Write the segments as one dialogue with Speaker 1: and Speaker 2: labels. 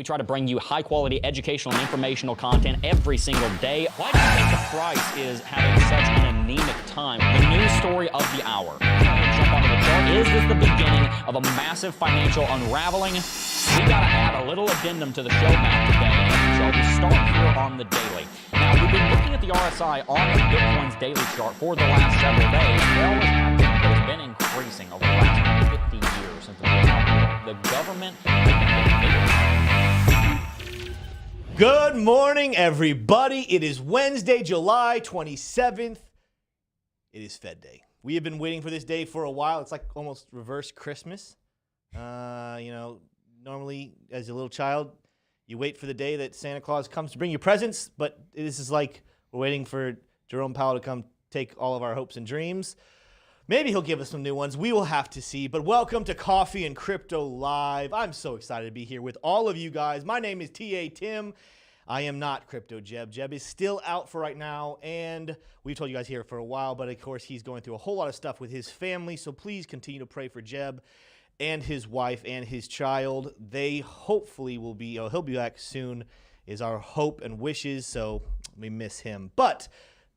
Speaker 1: We try to bring you high-quality educational and informational content every single day. Why do you think the price is having such an anemic time? The news story of the hour. Jump onto the chart. Is this the beginning of a massive financial unraveling? We got to add a little addendum to the show map today. So we start here on the daily. Now, we've been looking at the RSI on Bitcoin's daily chart for the last several days. It always has been, but it's been increasing over the last 50 years since the government.
Speaker 2: Good morning, everybody. It is Wednesday, July 27th. It is Fed Day. We have been waiting for this day for a while. It's like almost reverse Christmas. Normally, as a little child, you wait for the day that Santa Claus comes to bring you presents, but this is like we're waiting for Jerome Powell to come take all of our hopes and dreams. Maybe he'll give us some new ones. We will have to see. But welcome to Coffee and Crypto Live. I'm so excited to be here with all of you guys. My name is T.A. Tim. I am not Crypto Jebb. Jebb is still out for right now, and we've told you guys here for a while, but of course he's going through a whole lot of stuff with his family, so please continue to pray for Jebb and his wife and his child. They hopefully will be, he'll be back soon, is our hope and wishes, so we miss him. But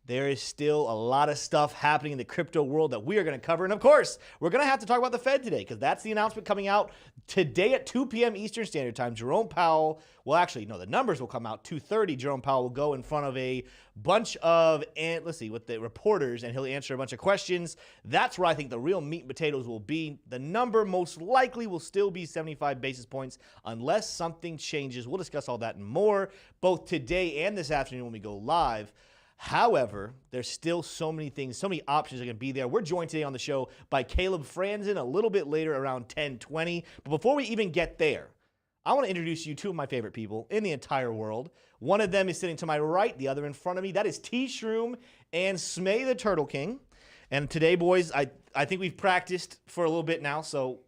Speaker 2: there is still a lot of stuff happening in the crypto world that we are going to cover. And of course, we're going to have to talk about the Fed today because that's the announcement coming out today at 2 p.m. Eastern Standard Time. Jerome Powell, well, actually, no, the numbers will come out 2:30. Jerome Powell will go in front of a bunch of, with the reporters, and he'll answer a bunch of questions. That's where I think the real meat and potatoes will be. The number most likely will still be 75 basis points unless something changes. We'll discuss all that and more, both today and this afternoon when we go live. However, there's still so many things, so many options are going to be there. We're joined today on the show by Caleb Franzen a little bit later around 10:20. But before we even get there, I want to introduce you to two of my favorite people in the entire world. One of them is sitting to my right, the other in front of me. That is T-Shroom and Smay the Turtle King. And today, boys, I think we've practiced for a little bit now, so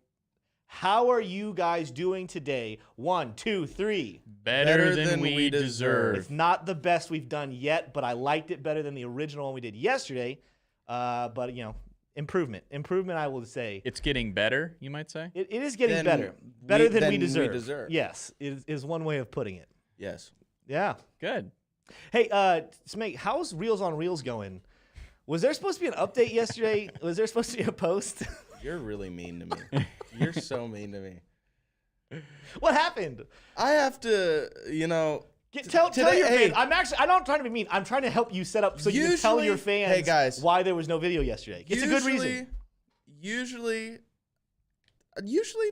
Speaker 2: how are you guys doing today? 1, 2, 3.
Speaker 3: Better than we deserve.
Speaker 2: It's not the best we've done yet, but I liked it better than the original one we did yesterday. But, improvement. Improvement, I will say.
Speaker 3: It's getting better, you might say?
Speaker 2: It is getting better. Better than we deserve. Yes, is one way of putting it.
Speaker 4: Yes.
Speaker 2: Yeah.
Speaker 3: Good.
Speaker 2: Hey, Smay, how's Reels on Reels going? Was there supposed to be an update yesterday? Was there supposed to be a post?
Speaker 4: You're really mean to me. You're so mean to me.
Speaker 2: What happened?
Speaker 4: I have to,
Speaker 2: Tell your fans. I'm not trying to be mean. I'm trying to help you set up so you can tell your fans
Speaker 4: hey guys,
Speaker 2: why there was no video yesterday. It's a good reason.
Speaker 4: Usually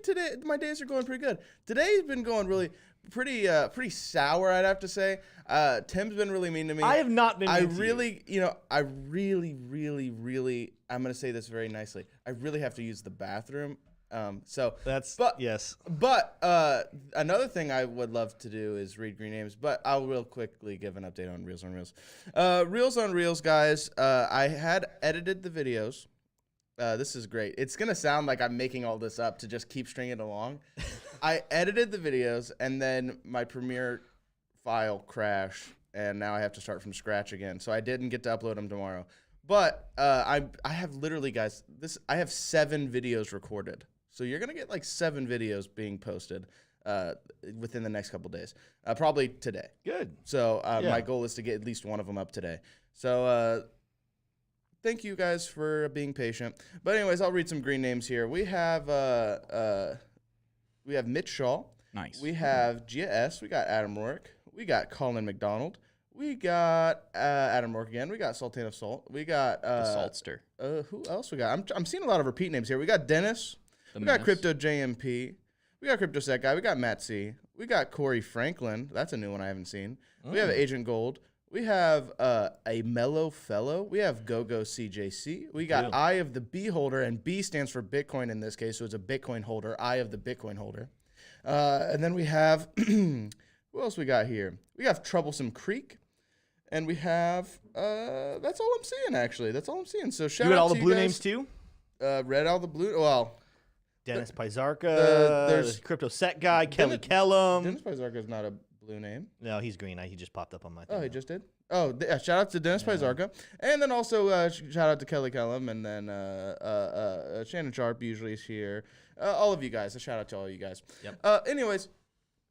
Speaker 4: today my days are going pretty good. Today's been going really pretty sour, I'd have to say. Tim's been really mean to me.
Speaker 2: I have not been mean to
Speaker 4: you. I really, I'm going to say this very nicely. I really have to use the bathroom. Yes. But another thing I would love to do is read green names, but I'll real quickly give an update on Reels on Reels. Reels on Reels, guys. I had edited the videos. This is great. It's going to sound like I'm making all this up to just keep stringing it along. I edited the videos, and then my Premiere file crashed, and now I have to start from scratch again. So I didn't get to upload them tomorrow. But I have literally, guys, I have 7 videos recorded. So you're going to get like 7 videos being posted within the next couple days, probably today.
Speaker 2: Good.
Speaker 4: So my goal is to get at least one of them up today. So thank you guys for being patient. But anyways, I'll read some green names here. We have Mitch Shaw.
Speaker 3: Nice.
Speaker 4: We have Gia S. We got Adam Rourke. We got Colin McDonald. We got Adam Rourke again. We got Sultan of Salt. We got
Speaker 3: the Saltster.
Speaker 4: Who else we got? I'm seeing a lot of repeat names here. We got Dennis. We got Crypto JMP. We got Crypto Set Guy. We got Matt C. We got Corey Franklin. That's a new one I haven't seen. We have Agent Gold. We have a Mellow Fellow. We have GoGo CJC. We got Eye of the Beholder, and B stands for Bitcoin in this case, so it's a Bitcoin holder. Eye of the Bitcoin holder. And then we have who else we got here? We have Troublesome Creek. And we have, that's all I'm seeing, actually. That's all I'm seeing. So shout out to you guys. You
Speaker 2: read all the blue names, too?
Speaker 4: Read all the blue, well.
Speaker 2: Dennis Pizarka, there's Crypto Set Guy, Kelly Kellum.
Speaker 4: Dennis Pizarka is not a blue name.
Speaker 2: No, he's green. He just popped up on my thing.
Speaker 4: Oh, he just did? Oh, shout out to Dennis Pizarka. And then also shout out to Kelly Kellum. And then Shannon Sharp usually is here. All of you guys. A shout out to all you guys.
Speaker 2: Yep.
Speaker 4: Anyways,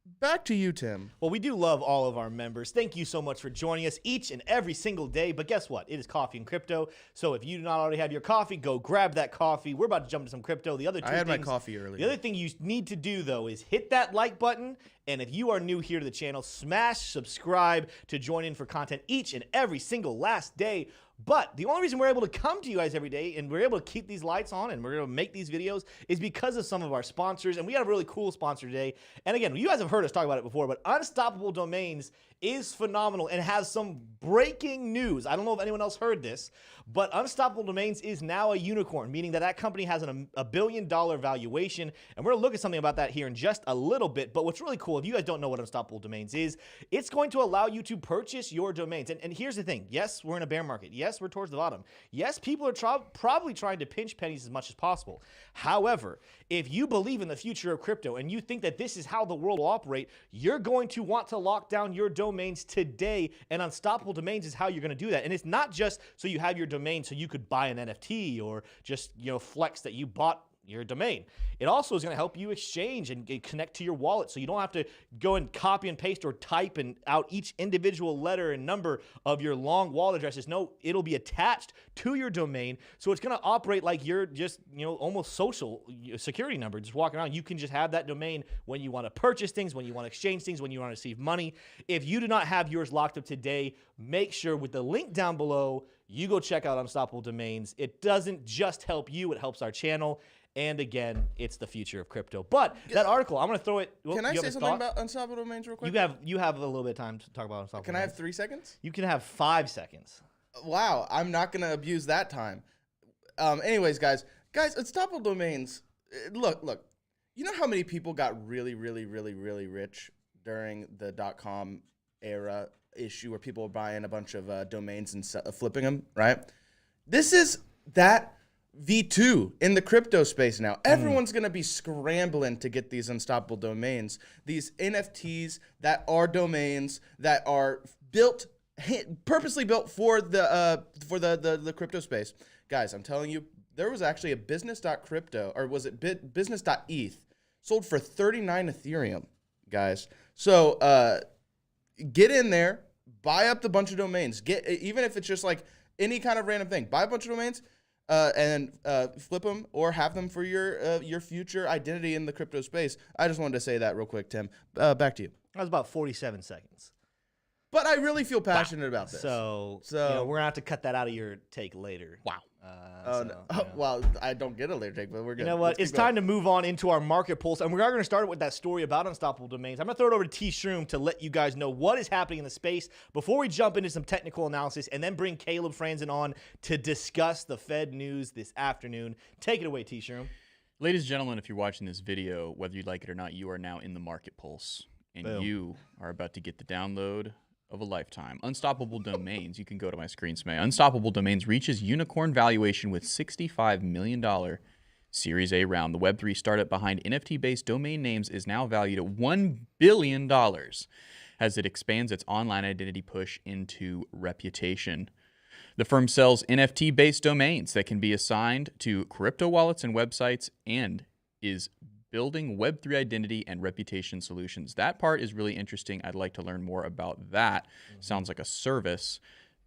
Speaker 4: back to you, Tim.
Speaker 2: Well, we do love all of our members. Thank you so much for joining us each and every single day. But guess what? It is Coffee and Crypto. So if you do not already have your coffee, go grab that coffee. We're about to jump into some crypto.
Speaker 4: I had my coffee earlier.
Speaker 2: The other thing you need to do, though, is hit that like button. And if you are new here to the channel, smash subscribe to join in for content each and every single last day. But the only reason we're able to come to you guys every day and we're able to keep these lights on and we're able to make these videos is because of some of our sponsors. And we got a really cool sponsor today. And again, you guys have heard us talk about it before, but Unstoppable Domains is phenomenal and has some breaking news. I don't know if anyone else heard this, but Unstoppable Domains is now a unicorn, meaning that that company has a $1 billion valuation. And we're going to look at something about that here in just a little bit. But what's really cool, if you guys don't know what Unstoppable Domains is, it's going to allow you to purchase your domains. And here's the thing. Yes, we're in a bear market. Yes, we're towards the bottom. Yes, people are probably trying to pinch pennies as much as possible. However, if you believe in the future of crypto and you think that this is how the world will operate, you're going to want to lock down your domains today, and Unstoppable Domains is how you're going to do that. And it's not just so you have your domain so you could buy an NFT or just, flex that you bought your domain. It also is going to help you exchange and connect to your wallet, so you don't have to go and copy and paste or type out each individual letter and number of your long wallet addresses. No, it'll be attached to your domain, so it's going to operate like you're just almost social security number, just walking around. You can just have that domain when you want to purchase things, when you want to exchange things, when you want to receive money. If you do not have yours locked up today, make sure with the link down below you go check out Unstoppable Domains. It doesn't just help you, it helps our channel. And again, it's the future of crypto. But that article, I'm going to throw it.
Speaker 4: Can I say something about Unstoppable Domains real quick?
Speaker 2: You have a little bit of time to talk about Unstoppable
Speaker 4: Can I have 3 seconds?
Speaker 2: You can have 5 seconds.
Speaker 4: Wow, I'm not going to abuse that time. Anyways, guys, Unstoppable Domains, look. You know how many people got really, really, really, really rich during the .com era issue where people were buying a bunch of domains and flipping them, right? This is that V2 in the crypto space now. Everyone's going to be scrambling to get these Unstoppable Domains, these NFTs that are domains that are purposely built for the crypto space. Guys, I'm telling you, there was actually a business.crypto, or was it business.eth, sold for 39 Ethereum, guys. So get in there, buy up the bunch of domains. Even if it's just like any kind of random thing, buy a bunch of domains. And flip them or have them for your future identity in the crypto space. I just wanted to say that real quick, Tim. Back to you.
Speaker 2: That was about 47 seconds.
Speaker 4: But I really feel passionate about this.
Speaker 2: So we're going to have to cut that out of your take later.
Speaker 3: Wow.
Speaker 4: Well, I don't get a later take, but we're good.
Speaker 2: You know what? It's time to move on into our market pulse, and we are going to start with that story about Unstoppable Domains. I'm going to throw it over to T. Shroom to let you guys know what is happening in the space before we jump into some technical analysis, and then bring Caleb Franzen on to discuss the Fed news this afternoon. Take it away, T. Shroom.
Speaker 3: Ladies and gentlemen, if you're watching this video, whether you like it or not, you are now in the market pulse, and
Speaker 2: Boom.
Speaker 3: You are about to get the download of a lifetime. Unstoppable Domains, you can go to my screen, Smay. Unstoppable Domains reaches unicorn valuation with $65 million Series A round. The Web3 startup behind NFT-based domain names is now valued at $1 billion as it expands its online identity push into reputation. The firm sells NFT-based domains that can be assigned to crypto wallets and websites, and is building Web3 identity and reputation solutions. That part is really interesting. I'd like to learn more about that. Sounds like a service.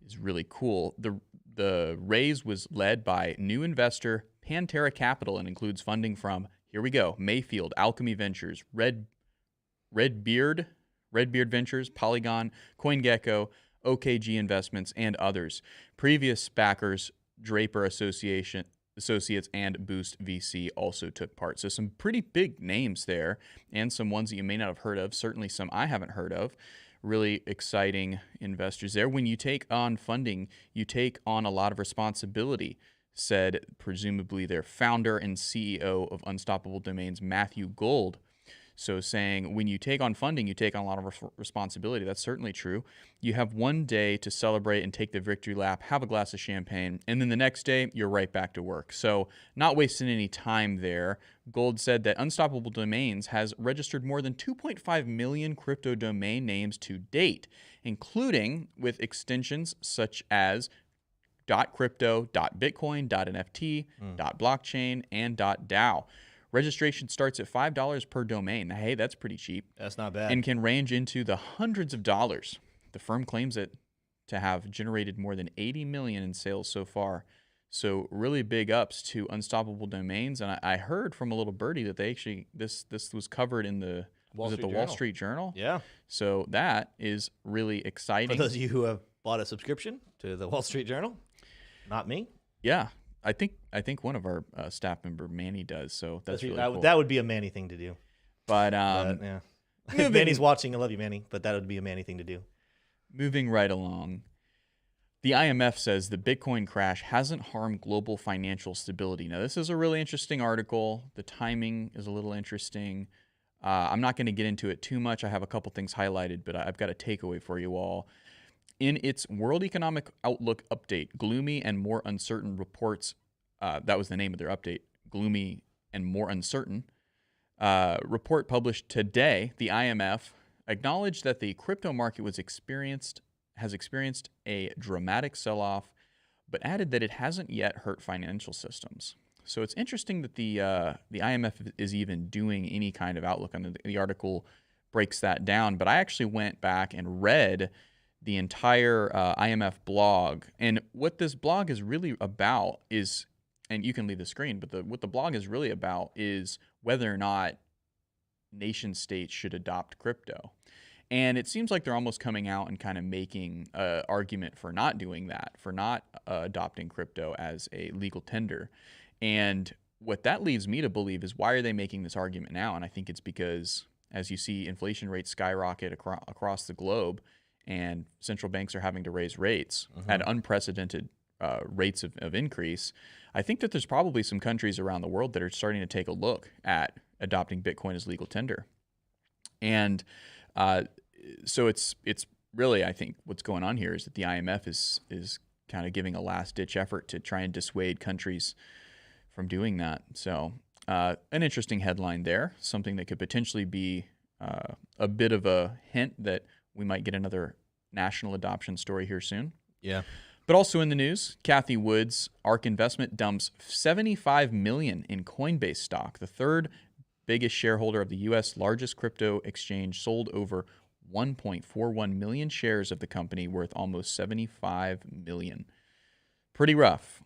Speaker 3: Is really cool. The raise was led by new investor Pantera Capital and includes funding from, here we go, Mayfield, Alchemy Ventures, Redbeard Ventures, Polygon, CoinGecko, OKG Investments, and others. Previous backers, Draper Associates and Boost VC also took part. So some pretty big names there, and some ones that you may not have heard of, certainly some I haven't heard of. Really exciting investors there. When you take on funding, you take on a lot of responsibility, said presumably their founder and CEO of Unstoppable Domains, Matthew Gold. So saying when you take on funding, you take on a lot of responsibility. That's certainly true. You have one day to celebrate and take the victory lap, have a glass of champagne, and then the next day, you're right back to work. So not wasting any time there. Gold said that Unstoppable Domains has registered more than 2.5 million crypto domain names to date, including with extensions such as .crypto, .bitcoin, .nft, .blockchain, and .dao. Registration starts at $5 per domain. Hey, that's pretty cheap.
Speaker 2: That's not bad.
Speaker 3: And can range into the hundreds of dollars. The firm claims it to have generated more than 80 million in sales so far. So really big ups to Unstoppable Domains. And I heard from a little birdie that they actually this was covered in the Wall Street Journal.
Speaker 2: Yeah.
Speaker 3: So that is really exciting.
Speaker 2: For those of you who have bought a subscription to the Wall Street Journal, not me.
Speaker 3: Yeah. I think one of our staff member Manny does. So that's really cool.
Speaker 2: That would be a Manny thing to do.
Speaker 3: But
Speaker 2: yeah. If Manny's watching, I love you, Manny, but that would be a Manny thing to do.
Speaker 3: Moving right along. The IMF says the Bitcoin crash hasn't harmed global financial stability. Now, this is a really interesting article. The timing is a little interesting. I'm not going to get into it too much. I have a couple things highlighted, but I've got a takeaway for you all. In its World Economic Outlook update, Gloomy and More Uncertain reports, that was the name of their update, Gloomy and More Uncertain, report published today, the IMF acknowledged that the crypto market has experienced a dramatic sell-off, but added that it hasn't yet hurt financial systems. So it's interesting that the IMF is even doing any kind of outlook on the article breaks that down. But I actually went back and read the entire IMF blog, and what this blog is really about is, and you can leave the screen, but what the blog is really about is whether or not nation states should adopt crypto. And it seems like they're almost coming out and kind of making an argument for not doing that, for not adopting crypto as a legal tender. And what that leads me to believe is, why are they making this argument now? And I think it's because, as you see inflation rates skyrocket across the globe, and central banks are having to raise rates at unprecedented rates of increase, I think that there's probably some countries around the world that are starting to take a look at adopting Bitcoin as legal tender. And so it's really, I think what's going on here is that the IMF is kind of giving a last-ditch effort to try and dissuade countries from doing that. So an interesting headline there, something that could potentially be a bit of a hint that we might get another national adoption story here soon.
Speaker 2: Yeah.
Speaker 3: But also in the news, Cathie Wood's ARK Investment dumps $75 million in Coinbase stock. The third biggest shareholder of the U.S. largest crypto exchange sold over 1.41 million shares of the company, worth almost $75 million. Pretty rough.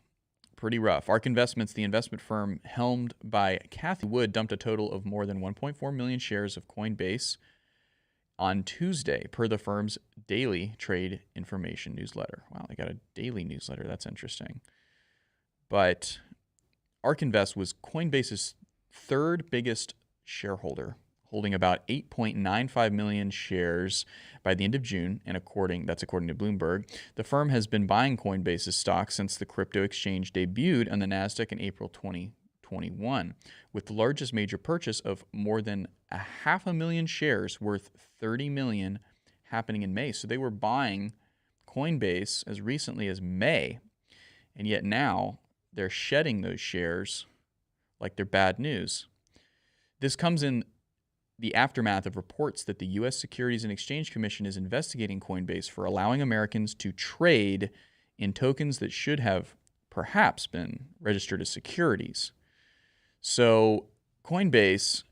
Speaker 3: Pretty rough. ARK Investments, the investment firm helmed by Cathie Wood, dumped a total of more than 1.4 million shares of Coinbase on Tuesday, per the firm's daily trade information newsletter. Wow, they got a daily newsletter. That's interesting. But ARK Invest was Coinbase's third biggest shareholder, holding about 8.95 million shares by the end of June, and that's according to Bloomberg. The firm has been buying Coinbase's stock since the crypto exchange debuted on the NASDAQ in April 2021, with the largest major purchase of more than 500,000 shares worth $30 million happening in May. So they were buying Coinbase as recently as May, and yet now they're shedding those shares like they're bad news. This comes in the aftermath of reports that the U.S. Securities and Exchange Commission is investigating Coinbase for allowing Americans to trade in tokens that should have perhaps been registered as securities. So Coinbase,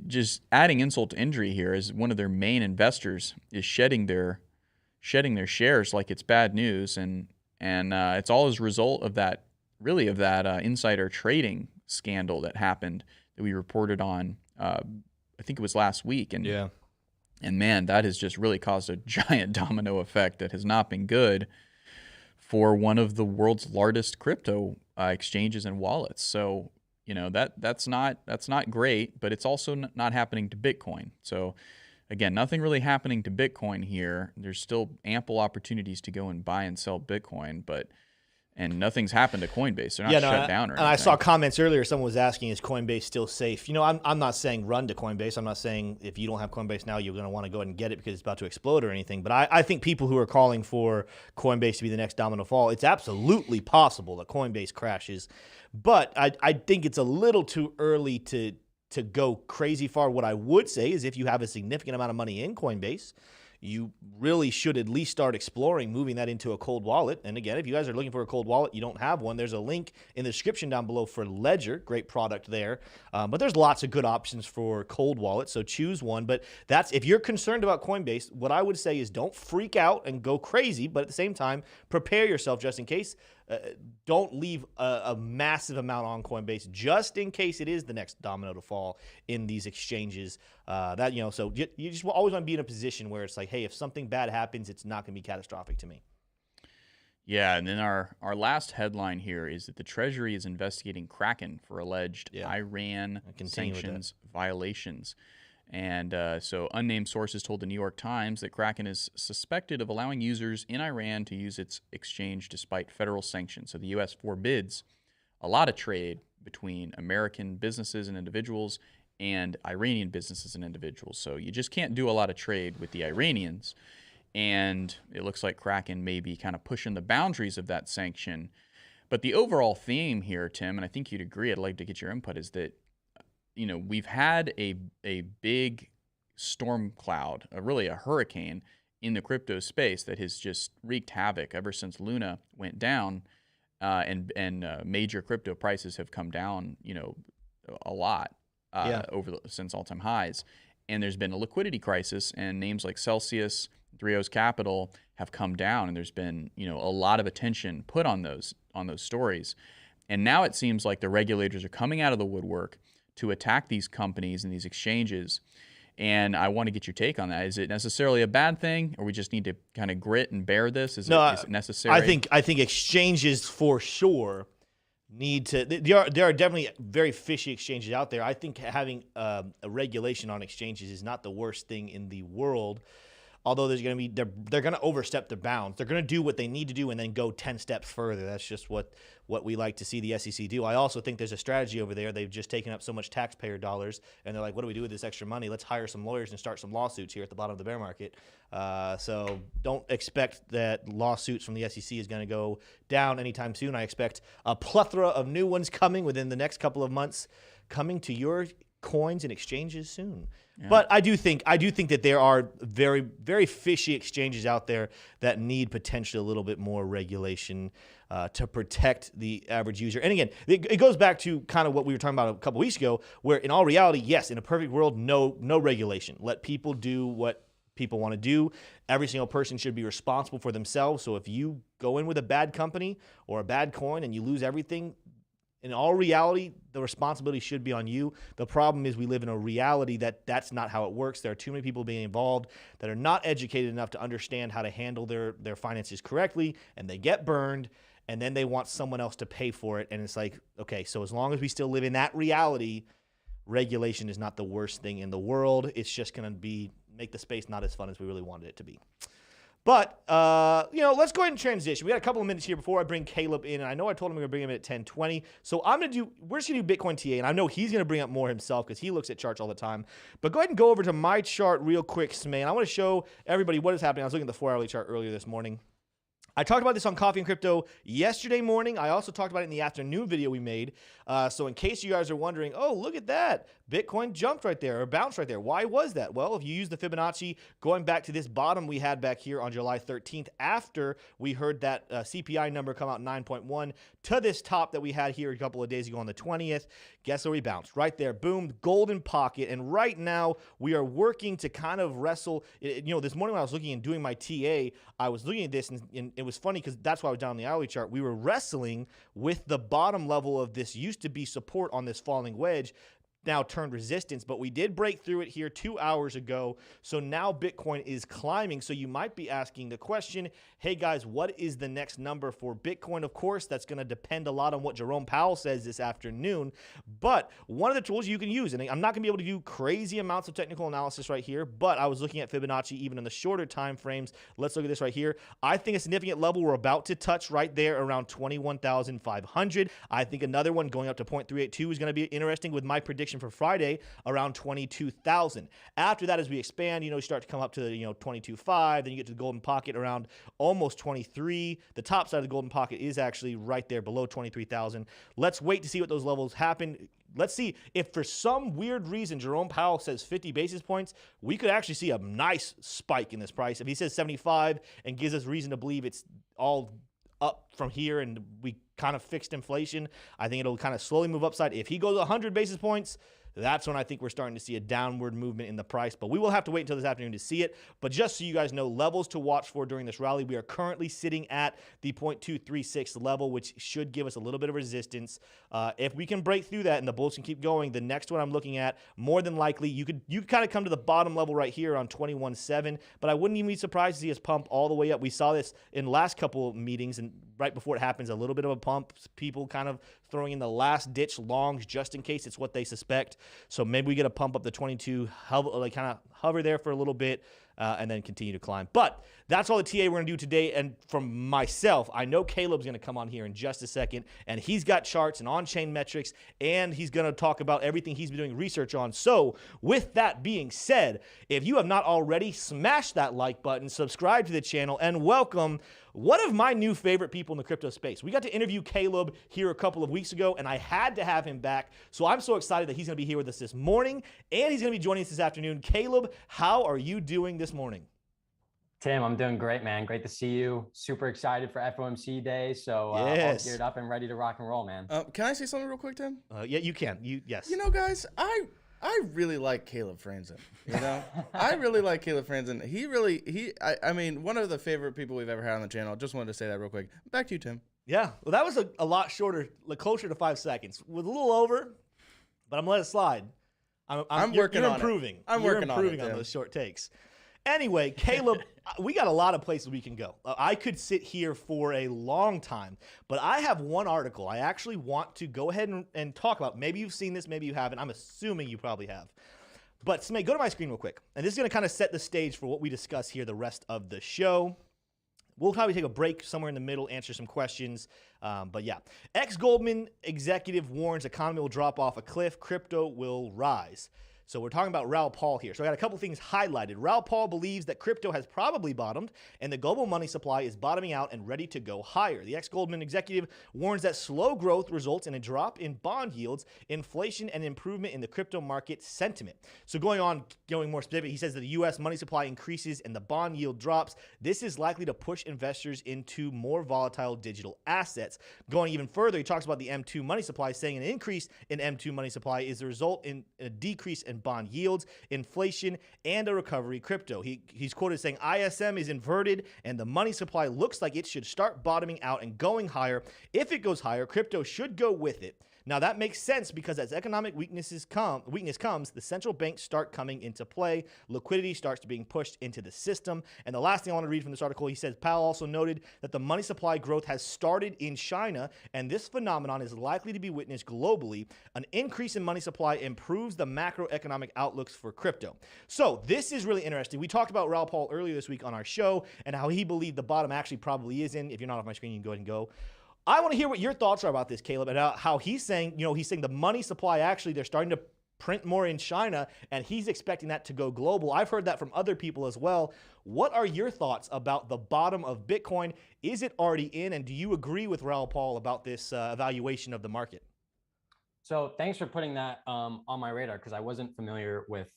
Speaker 3: just adding insult to injury here, as one of their main investors is shedding their shares like it's bad news, and it's all as a result of that insider trading scandal that happened that we reported on. I think it was last week, and man, that has just really caused a giant domino effect that has not been good for one of the world's largest crypto exchanges and wallets. So that's not great, but it's also not happening to Bitcoin. So again, nothing really happening to Bitcoin here. There's still ample opportunities to go and buy and sell Bitcoin, and nothing's happened to Coinbase. They're not shut down or anything.
Speaker 2: And I saw comments earlier. Someone was asking, is Coinbase still safe? I'm not saying run to Coinbase. I'm not saying if you don't have Coinbase now, you're going to want to go ahead and get it because it's about to explode or anything. But I think people who are calling for Coinbase to be the next domino fall, it's absolutely possible that Coinbase crashes. But I think it's a little too early to go crazy far. What I would say is, if you have a significant amount of money in Coinbase, you really should at least start exploring moving that into a cold wallet. And again, if you guys are looking for a cold wallet, you don't have one, there's a link in the description down below for Ledger. Great product there. But there's lots of good options for cold wallets, so choose one. But that's, if you're concerned about Coinbase, what I would say is don't freak out and go crazy, but at the same time, prepare yourself just in case. Don't leave a massive amount on Coinbase just in case it is the next domino to fall in these exchanges. So you just always want to be in a position where it's like, hey, if something bad happens, it's not going to be catastrophic to me.
Speaker 3: Yeah, and then our last headline here is that the Treasury is investigating Kraken for alleged Iran sanctions violations. And so unnamed sources told the New York Times that Kraken is suspected of allowing users in Iran to use its exchange despite federal sanctions. So the U.S. forbids a lot of trade between American businesses and individuals and Iranian businesses and individuals. So you just can't do a lot of trade with the Iranians. And it looks like Kraken may be kind of pushing the boundaries of that sanction. But the overall theme here, Tim, and I think you'd agree, I'd like to get your input, is that we've had a big storm cloud, really a hurricane in the crypto space that has just wreaked havoc ever since Luna went down, and major crypto prices have come down, a lot since all-time highs. And there's been a liquidity crisis, and names like Celsius, Three O's Capital have come down, and there's been a lot of attention put on those stories. And now it seems like the regulators are coming out of the woodwork to attack these companies and these exchanges. And I want to get your take on that. Is it necessarily a bad thing, or we just need to kind of grit and bear this? Is it necessary?
Speaker 2: I think exchanges for sure need to. There are definitely very fishy exchanges out there. I think having a regulation on exchanges is not the worst thing in the world. Although there's going to be, they're going to overstep their bounds. They're going to do what they need to do and then go 10 steps further. That's just what we like to see the SEC do. I also think there's a strategy over there. They've just taken up so much taxpayer dollars, and they're like, what do we do with this extra money? Let's hire some lawyers and start some lawsuits here at the bottom of the bear market. So don't expect that lawsuits from the SEC is going to go down anytime soon. I expect a plethora of new ones coming within the next couple of months, coming to your coins and exchanges soon. Yeah. But I do think that there are very, very fishy exchanges out there that need potentially a little bit more regulation to protect the average user. And again, it goes back to kind of what we were talking about a couple weeks ago, where in all reality, yes, in a perfect world, no regulation. Let people do what people want to do. Every single person should be responsible for themselves. So if you go in with a bad company or a bad coin and you lose everything, in all reality, the responsibility should be on you. The problem is we live in a reality that's not how it works. There are too many people being involved that are not educated enough to understand how to handle their finances correctly, and they get burned, and then they want someone else to pay for it. And it's like, okay, so as long as we still live in that reality, regulation is not the worst thing in the world. It's just going to make the space not as fun as we really wanted it to be. But, let's go ahead and transition. We got a couple of minutes here before I bring Caleb in. And I know I told him we're going to bring him in at 10:20. So we're just going to do Bitcoin TA. And I know he's going to bring up more himself because he looks at charts all the time. But go ahead and go over to my chart real quick, Smay. I want to show everybody what is happening. I was looking at the 4-hourly chart earlier this morning. I talked about this on Coffee and Crypto yesterday morning. I also talked about it in the afternoon video we made. So in case you guys are wondering, oh, look at that. Bitcoin jumped right there or bounced right there. Why was that? Well, if you use the Fibonacci, going back to this bottom we had back here on July 13th, after we heard that CPI number come out 9.1 to this top that we had here a couple of days ago on the 20th, guess where we bounced? Right there. Boom. Golden pocket. And right now we are working to kind of wrestle. This morning when I was looking and doing my TA, I was looking at this and it was funny because that's why I was down on the hourly chart. We were wrestling with the bottom level of this used to be support on this falling wedge, now turned resistance, but we did break through it here 2 hours ago. So now Bitcoin is climbing. So you might be asking the question, hey guys, what is the next number for Bitcoin? Of course, that's going to depend a lot on what Jerome Powell says this afternoon. But one of the tools you can use, and I'm not going to be able to do crazy amounts of technical analysis right here, but I was looking at Fibonacci even in the shorter time frames. Let's look at this right here. I think a significant level we're about to touch right there around 21,500. I think another one going up to 0.382 is going to be interesting with my prediction for Friday around 22,000. After that, as we expand, you start to come up to 22.5, then you get to the golden pocket around almost 23. The top side of the golden pocket is actually right there below 23,000. Let's wait to see what those levels happen. let's see if for some weird reason Jerome Powell says 50 basis points, we could actually see a nice spike in this price. If he says 75 and gives us reason to believe it's all up from here and we kind of fixed inflation, I think it'll kind of slowly move upside. If he goes 100 basis points, that's when I think we're starting to see a downward movement in the price. But we will have to wait until this afternoon to see it. But just so you guys know, levels to watch for during this rally, we are currently sitting at the 0.236 level, which should give us a little bit of resistance. If we can break through that and the bulls can keep going, the next one I'm looking at, more than likely, you could kind of come to the bottom level right here on 21.7. But I wouldn't even be surprised to see us pump all the way up. We saw this in the last couple meetings, and right before it happens, a little bit of a pump. People kind of throwing in the last-ditch longs just in case it's what they suspect. So maybe we get a pump up to 22, like kind of hover there for a little bit, and then continue to climb. But that's all the TA we're going to do today. And from myself, I know Caleb's going to come on here in just a second, and he's got charts and on-chain metrics, and he's going to talk about everything he's been doing research on. So with that being said, if you have not already, smash that like button, subscribe to the channel, and welcome one of my new favorite people in the crypto space. We got to interview Caleb here a couple of weeks ago, and I had to have him back. So I'm so excited that he's going to be here with us this morning, and he's going to be joining us this afternoon. Caleb, how are you doing this morning?
Speaker 5: Tim, I'm doing great, man. Great to see you. Super excited for FOMC day. So all geared up and ready to rock and roll, man.
Speaker 4: Can I say something real quick, Tim?
Speaker 2: Yeah, you can. Yes.
Speaker 4: You know, guys, I really like Caleb Franzen. You know, I really like Caleb Franzen. I mean, one of the favorite people we've ever had on the channel. Just wanted to say that real quick. Back to you, Tim.
Speaker 2: Yeah, well, that was a lot shorter, like closer to 5 seconds. With a little over, but I'm gonna let it slide.
Speaker 4: I'm working on
Speaker 2: improving.
Speaker 4: it. I'm working on it,
Speaker 2: on those short takes. Anyway, Caleb, we got a lot of places we can go. I could sit here for a long time, but I have one article I actually want to go ahead and talk about. Maybe you've seen this, maybe you haven't. I'm assuming you probably have. But Smay, go to my screen real quick. And this is going to kind of set the stage for what we discuss here the rest of the show. We'll probably take a break somewhere in the middle, answer some questions. But yeah, ex-Goldman executive warns economy will drop off a cliff, crypto will rise. So we're talking about Raoul Pal here. So I got a couple things highlighted. Raoul Pal believes that crypto has probably bottomed and the global money supply is bottoming out and ready to go higher. The ex-Goldman executive warns that slow growth results in a drop in bond yields, inflation, and improvement in the crypto market sentiment. So going more specific, he says that the U.S. money supply increases and the bond yield drops. This is likely to push investors into more volatile digital assets. Going even further, he talks about the M2 money supply, saying an increase in M2 money supply is the result in a decrease in bond yields, inflation, and a recovery crypto. He's quoted saying ISM is inverted and the money supply looks like it should start bottoming out and going higher. If it goes higher, crypto should go with it. Now that makes sense because as economic weakness comes, the central banks start coming into play. Liquidity starts being pushed into the system. And the last thing I want to read from this article, he says, Powell also noted that the money supply growth has started in China, and this phenomenon is likely to be witnessed globally. An increase in money supply improves the macroeconomic outlooks for crypto. So this is really interesting. We talked about Raoul Pal earlier this week on our show and how he believed the bottom actually probably is in. If you're not off my screen, you can go ahead and go. I want to hear what your thoughts are about this, Caleb, and how he's saying, the money supply actually, they're starting to print more in China, and he's expecting that to go global. I've heard that from other people as well. What are your thoughts about the bottom of Bitcoin? Is it already in, and do you agree with Raoul Pal about this evaluation of the market?
Speaker 5: So thanks for putting that on my radar, because I wasn't familiar with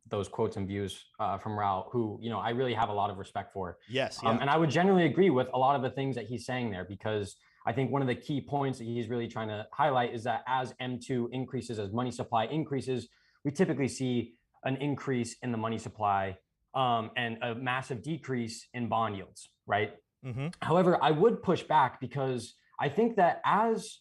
Speaker 5: those quotes and views from Raoul, who I really have a lot of respect for.
Speaker 2: Yes.
Speaker 5: And I would generally agree with a lot of the things that he's saying there, because I think one of the key points that he's really trying to highlight is that as M2 increases, as money supply increases, we typically see an increase in the money supply and a massive decrease in bond yields, right? Mm-hmm. However, I would push back because I think that as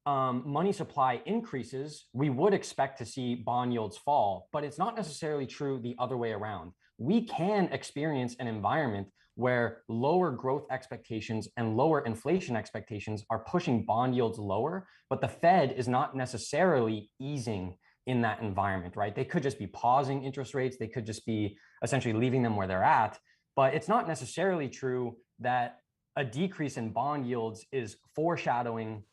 Speaker 5: money supply increases, we would expect to see bond yields fall, but it's not necessarily true the other way around. We can experience an environment where lower growth expectations and lower inflation expectations are pushing bond yields lower, but the Fed is not necessarily easing in that environment, right? They could just be pausing interest rates. They could just be essentially leaving them where they're at, but it's not necessarily true that a decrease in bond yields is foreshadowing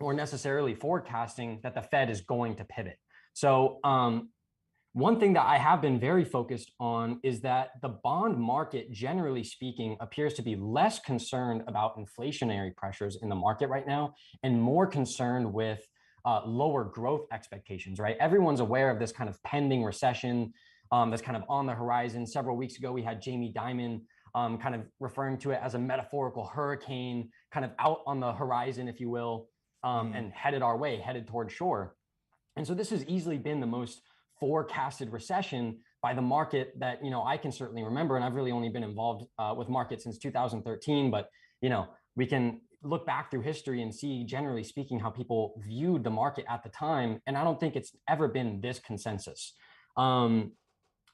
Speaker 5: or necessarily forecasting that the Fed is going to pivot. So one thing that I have been very focused on is that the bond market, generally speaking, appears to be less concerned about inflationary pressures in the market right now and more concerned with lower growth expectations, right? Everyone's aware of this kind of pending recession that's kind of on the horizon. Several weeks ago, we had Jamie Dimon kind of referring to it as a metaphorical hurricane kind of out on the horizon, if you will, and headed our way, headed toward shore. And so this has easily been the most forecasted recession by the market that, I can certainly remember. And I've really only been involved with markets since 2013, but, we can look back through history and see, generally speaking, how people viewed the market at the time. And I don't think it's ever been this consensus.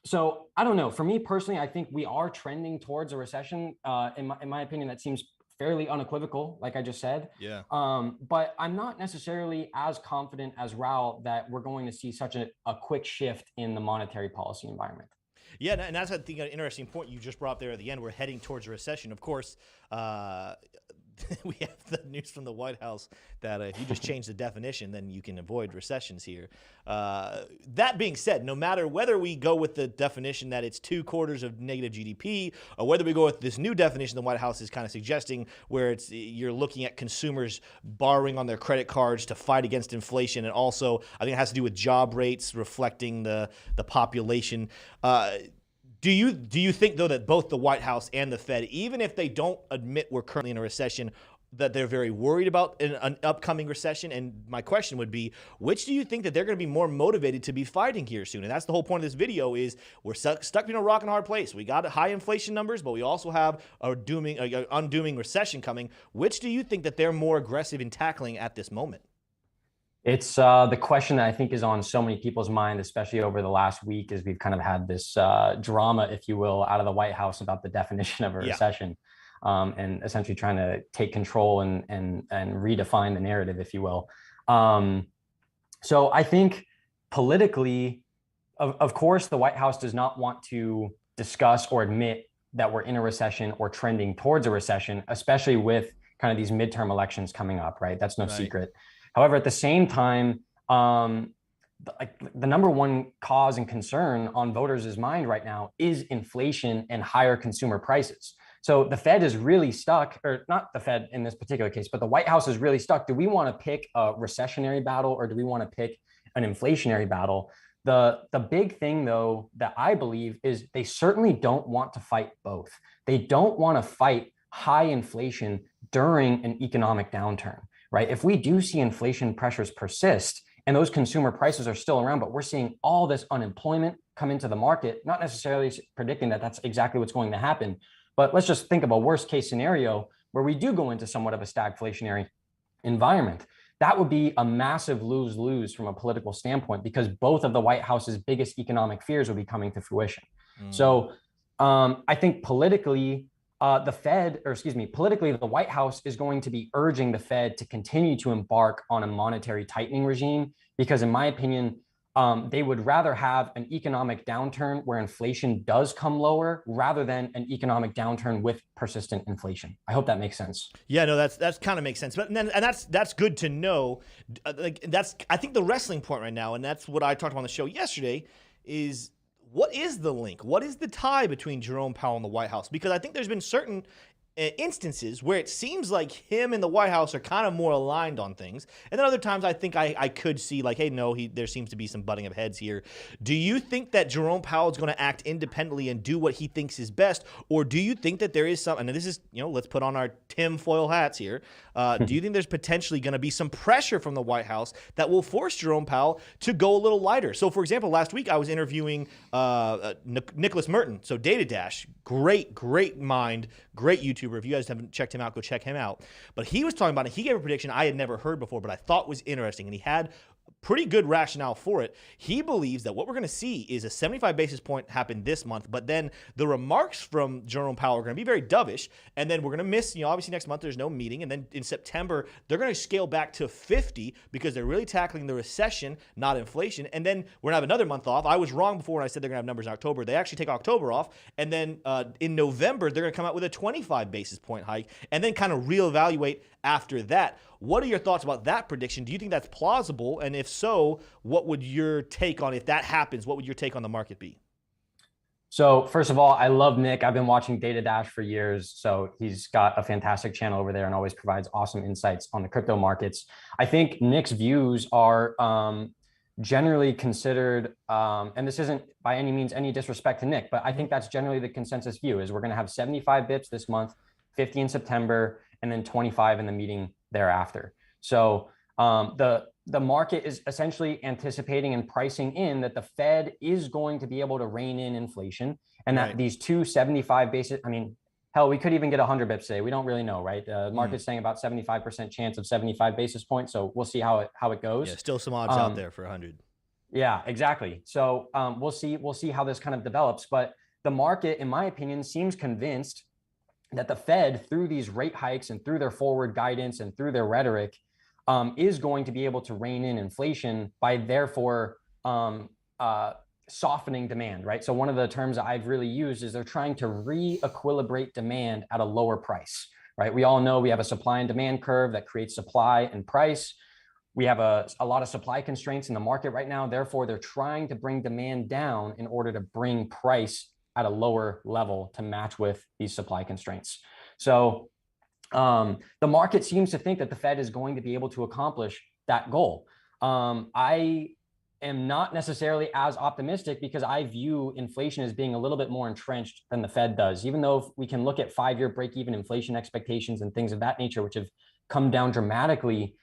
Speaker 5: So I don't know. For me personally, I think we are trending towards a recession. In my opinion, that seems fairly unequivocal, like I just said.
Speaker 2: Yeah.
Speaker 5: But I'm not necessarily as confident as Raul that we're going to see such a quick shift in the monetary policy environment.
Speaker 2: Yeah, and that's, I think, an interesting point you just brought up there at the end. We're heading towards a recession. Of course, we have the news from the White House that if you just change the definition, then you can avoid recessions here. That being said, no matter whether we go with the definition that it's 2 quarters of negative GDP, or whether we go with this new definition the White House is kind of suggesting, where you're looking at consumers borrowing on their credit cards to fight against inflation, and also I think it has to do with job rates reflecting the population. Do you think, though, that both the White House and the Fed, even if they don't admit we're currently in a recession, that they're very worried about an upcoming recession? And my question would be, which do you think that they're going to be more motivated to be fighting here soon? And that's the whole point of this video, is we're stuck in a rock and hard place. We got high inflation numbers, but we also have a undooming recession coming. Which do you think that they're more aggressive in tackling at this moment?
Speaker 5: It's the question that I think is on so many people's mind, especially over the last week, as we've kind of had this drama, if you will, out of the White House about the definition of a recession, and essentially trying to take control and redefine the narrative, if you will. So I think politically, of course, the White House does not want to discuss or admit that we're in a recession or trending towards a recession, especially with kind of these midterm elections coming up, right? That's no secret. However, at the same time, the number one cause and concern on voters' mind right now is inflation and higher consumer prices. So the Fed is really stuck, or not the Fed in this particular case, but the White House is really stuck. Do we want to pick a recessionary battle, or do we want to pick an inflationary battle? The big thing, though, that I believe is they certainly don't want to fight both. They don't want to fight high inflation during an economic downturn. Right? If we do see inflation pressures persist and those consumer prices are still around, but we're seeing all this unemployment come into the market, not necessarily predicting that that's exactly what's going to happen, but let's just think of a worst case scenario where we do go into somewhat of a stagflationary environment. That would be a massive lose-lose from a political standpoint, because both of the White House's biggest economic fears would be coming to fruition. So I think politically, politically, the White House is going to be urging the Fed to continue to embark on a monetary tightening regime, because in my opinion, they would rather have an economic downturn where inflation does come lower rather than an economic downturn with persistent inflation. I hope that makes sense.
Speaker 2: Yeah, no, that's kind of makes sense. But that's good to know. I think the wrestling point right now, and that's what I talked about on the show yesterday, is what is the link? What is the tie between Jerome Powell and the White House? Because I think there's been certain instances where it seems like him and the White House are kind of more aligned on things. And then other times I think I could see like, hey, no, there seems to be some butting of heads here. Do you think that Jerome Powell is going to act independently and do what he thinks is best? Or do you think that there is some, and this is, let's put on our tinfoil hats here. Do you think there's potentially going to be some pressure from the White House that will force Jerome Powell to go a little lighter? So, for example, last week I was interviewing Nicholas Merton, so Data Dash, great mind, great YouTuber. If you guys haven't checked him out, go check him out. But he was talking about it. He gave a prediction I had never heard before, but I thought was interesting, and he had pretty good rationale for it. He believes that what we're going to see is a 75 basis point happen this month, but then the remarks from Jerome Powell are going to be very dovish, and then we're going to miss, obviously next month there's no meeting, and then in September they're going to scale back to 50 because they're really tackling the recession, not inflation, and then we're going to have another month off. I was wrong before when I said they're going to have numbers in October. They actually take October off, and then in November they're going to come out with a 25 basis point hike, and then kind of reevaluate after that. What are your thoughts about that prediction? Do you think that's plausible? And if so, what would your take on, if that happens, what would your take on the market be?
Speaker 5: So first of all, I love Nick. I've been watching Data Dash for years. So he's got a fantastic channel over there and always provides awesome insights on the crypto markets. I think Nick's views are generally considered, and this isn't by any means any disrespect to Nick, but I think that's generally the consensus view is we're going to have 75 bips this month, 50 in September, and then 25 in the meeting thereafter. So the market is essentially anticipating and pricing in that the Fed is going to be able to rein in inflation, and that these 275 basis, I mean, hell, we could even get 100 bips today. We don't really know, right? The market's saying about 75% chance of 75 basis points. So we'll see how it goes.
Speaker 2: Yeah, still some odds out there for 100.
Speaker 5: Yeah, exactly. So we'll see how this kind of develops. But the market, in my opinion, seems convinced that the Fed, through these rate hikes and through their forward guidance and through their rhetoric, is going to be able to rein in inflation by therefore softening demand, right? So one of the terms that I've really used is they're trying to re-equilibrate demand at a lower price, right? We all know we have a supply and demand curve that creates supply and price. We have a lot of supply constraints in the market right now. Therefore, they're trying to bring demand down in order to bring price at a lower level to match with these supply constraints. So the market seems to think that the Fed is going to be able to accomplish that goal. I am not necessarily as optimistic because I view inflation as being a little bit more entrenched than the Fed does, even though we can look at 5-year break-even inflation expectations and things of that nature, which have come down dramatically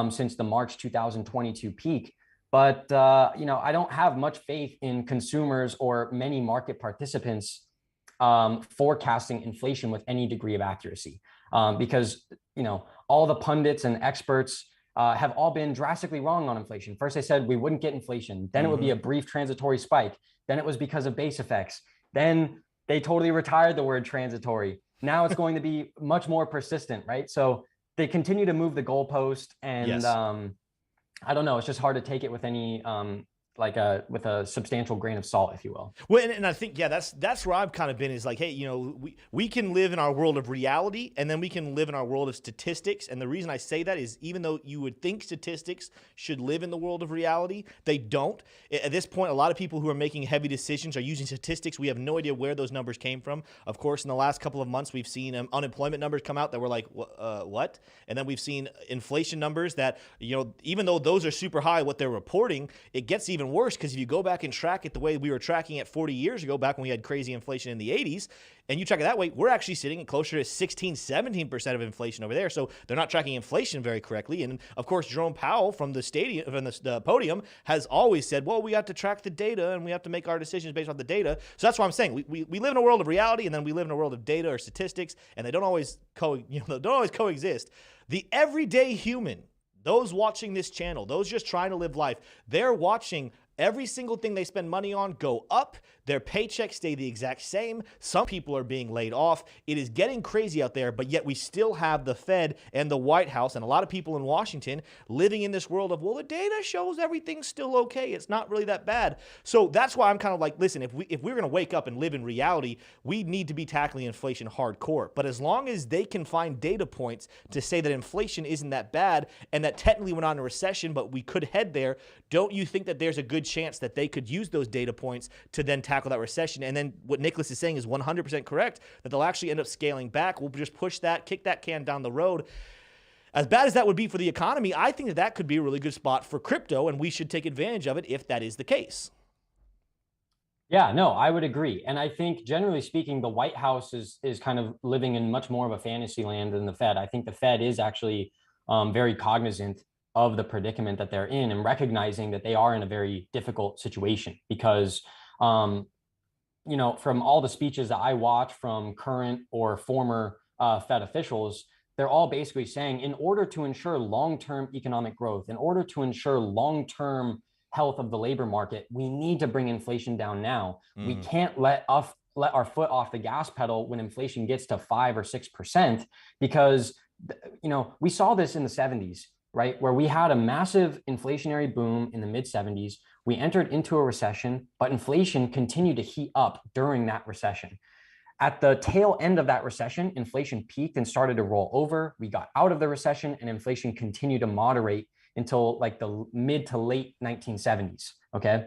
Speaker 5: since the March 2022 peak. But I don't have much faith in consumers or many market participants forecasting inflation with any degree of accuracy. Because all the pundits and experts have all been drastically wrong on inflation. First, they said we wouldn't get inflation. Then it would be a brief transitory spike. Then it was because of base effects. Then they totally retired the word transitory. Now it's going to be much more persistent, right? So they continue to move the goalpost, and I don't know. It's just hard to take it with any with a substantial grain of salt, if you will.
Speaker 2: Well, and I think, that's where I've kind of been is like, hey, we can live in our world of reality, and then we can live in our world of statistics. And the reason I say that is even though you would think statistics should live in the world of reality, they don't. At this point, a lot of people who are making heavy decisions are using statistics. We have no idea where those numbers came from. Of course, in the last couple of months, we've seen unemployment numbers come out that were like, what? And then we've seen inflation numbers that, even though those are super high, what they're reporting, it gets even worse, because if you go back and track it the way we were tracking it 40 years ago, back when we had crazy inflation in the 80s, and you track it that way, we're actually sitting at closer to 16-17% of inflation over there. So they're not tracking inflation very correctly. And of course, Jerome Powell from the podium has always said, well, we have to track the data and we have to make our decisions based on the data. So that's why I'm saying we live in a world of reality, and then we live in a world of data or statistics, and they don't always coexist. The everyday human, those watching this channel, those just trying to live life, they're watching every single thing they spend money on go up. Their paychecks stay the exact same. Some people are being laid off. It is getting crazy out there, but yet we still have the Fed and the White House and a lot of people in Washington living in this world of, well, the data shows everything's still okay. It's not really that bad. So that's why I'm kind of like, listen, if we're going to wake up and live in reality, we need to be tackling inflation hardcore. But as long as they can find data points to say that inflation isn't that bad and that technically we're not in a recession, but we could head there, don't you think that there's a good chance that they could use those data points to then tackle that recession? And then what Nicholas is saying is 100% correct, that they'll actually end up scaling back. We'll just push that, kick that can down the road. As bad as that would be for the economy, I think that could be a really good spot for crypto, and we should take advantage of it if that is the case.
Speaker 5: Yeah, no, I would agree. And I think generally speaking, the White House is kind of living in much more of a fantasy land than the Fed. I think the Fed is actually very cognizant of the predicament that they're in and recognizing that they are in a very difficult situation because, from all the speeches that I watch from current or former Fed officials, they're all basically saying in order to ensure long-term economic growth, in order to ensure long-term health of the labor market, we need to bring inflation down now. We can't let our foot off the gas pedal when inflation gets to 5 or 6%, because, we saw this in the 70s. Right, where we had a massive inflationary boom in the mid 70s. We entered into a recession, but inflation continued to heat up during that recession. At the tail end of that recession, inflation peaked and started to roll over. We got out of the recession and inflation continued to moderate until like the mid to late 1970s. Okay.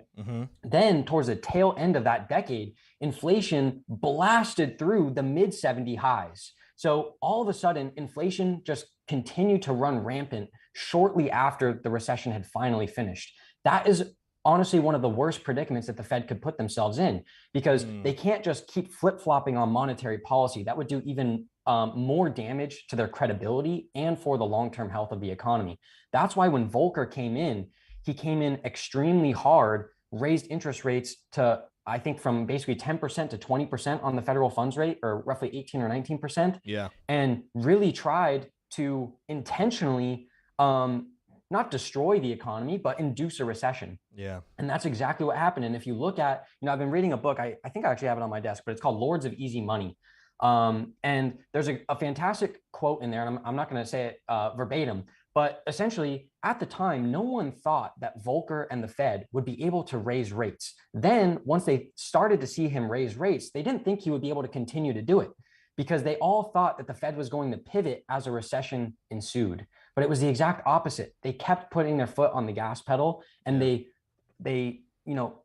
Speaker 5: Then towards the tail end of that decade, inflation blasted through the mid 70 highs. So all of a sudden, inflation just continued to run rampant shortly after the recession had finally finished. That is honestly one of the worst predicaments that the Fed could put themselves in, because they can't just keep flip-flopping on monetary policy. That would do even more damage to their credibility and for the long-term health of the economy. That's why when Volcker came in, he came in extremely hard, raised interest rates to, I think, from basically 10% to 20% on the federal funds rate, or roughly 18 or 19%.
Speaker 2: Yeah. And
Speaker 5: really tried to intentionally not destroy the economy, but induce a recession.
Speaker 2: Yeah.
Speaker 5: And that's exactly what happened. And if you look at, I've been reading a book, I think I actually have it on my desk, but it's called Lords of Easy Money. And there's a fantastic quote in there, and I'm not going to say it verbatim, but essentially at the time, no one thought that Volcker and the Fed would be able to raise rates. Then once they started to see him raise rates, they didn't think he would be able to continue to do it, because they all thought that the Fed was going to pivot as a recession ensued. But it was the exact opposite. They kept putting their foot on the gas pedal, and they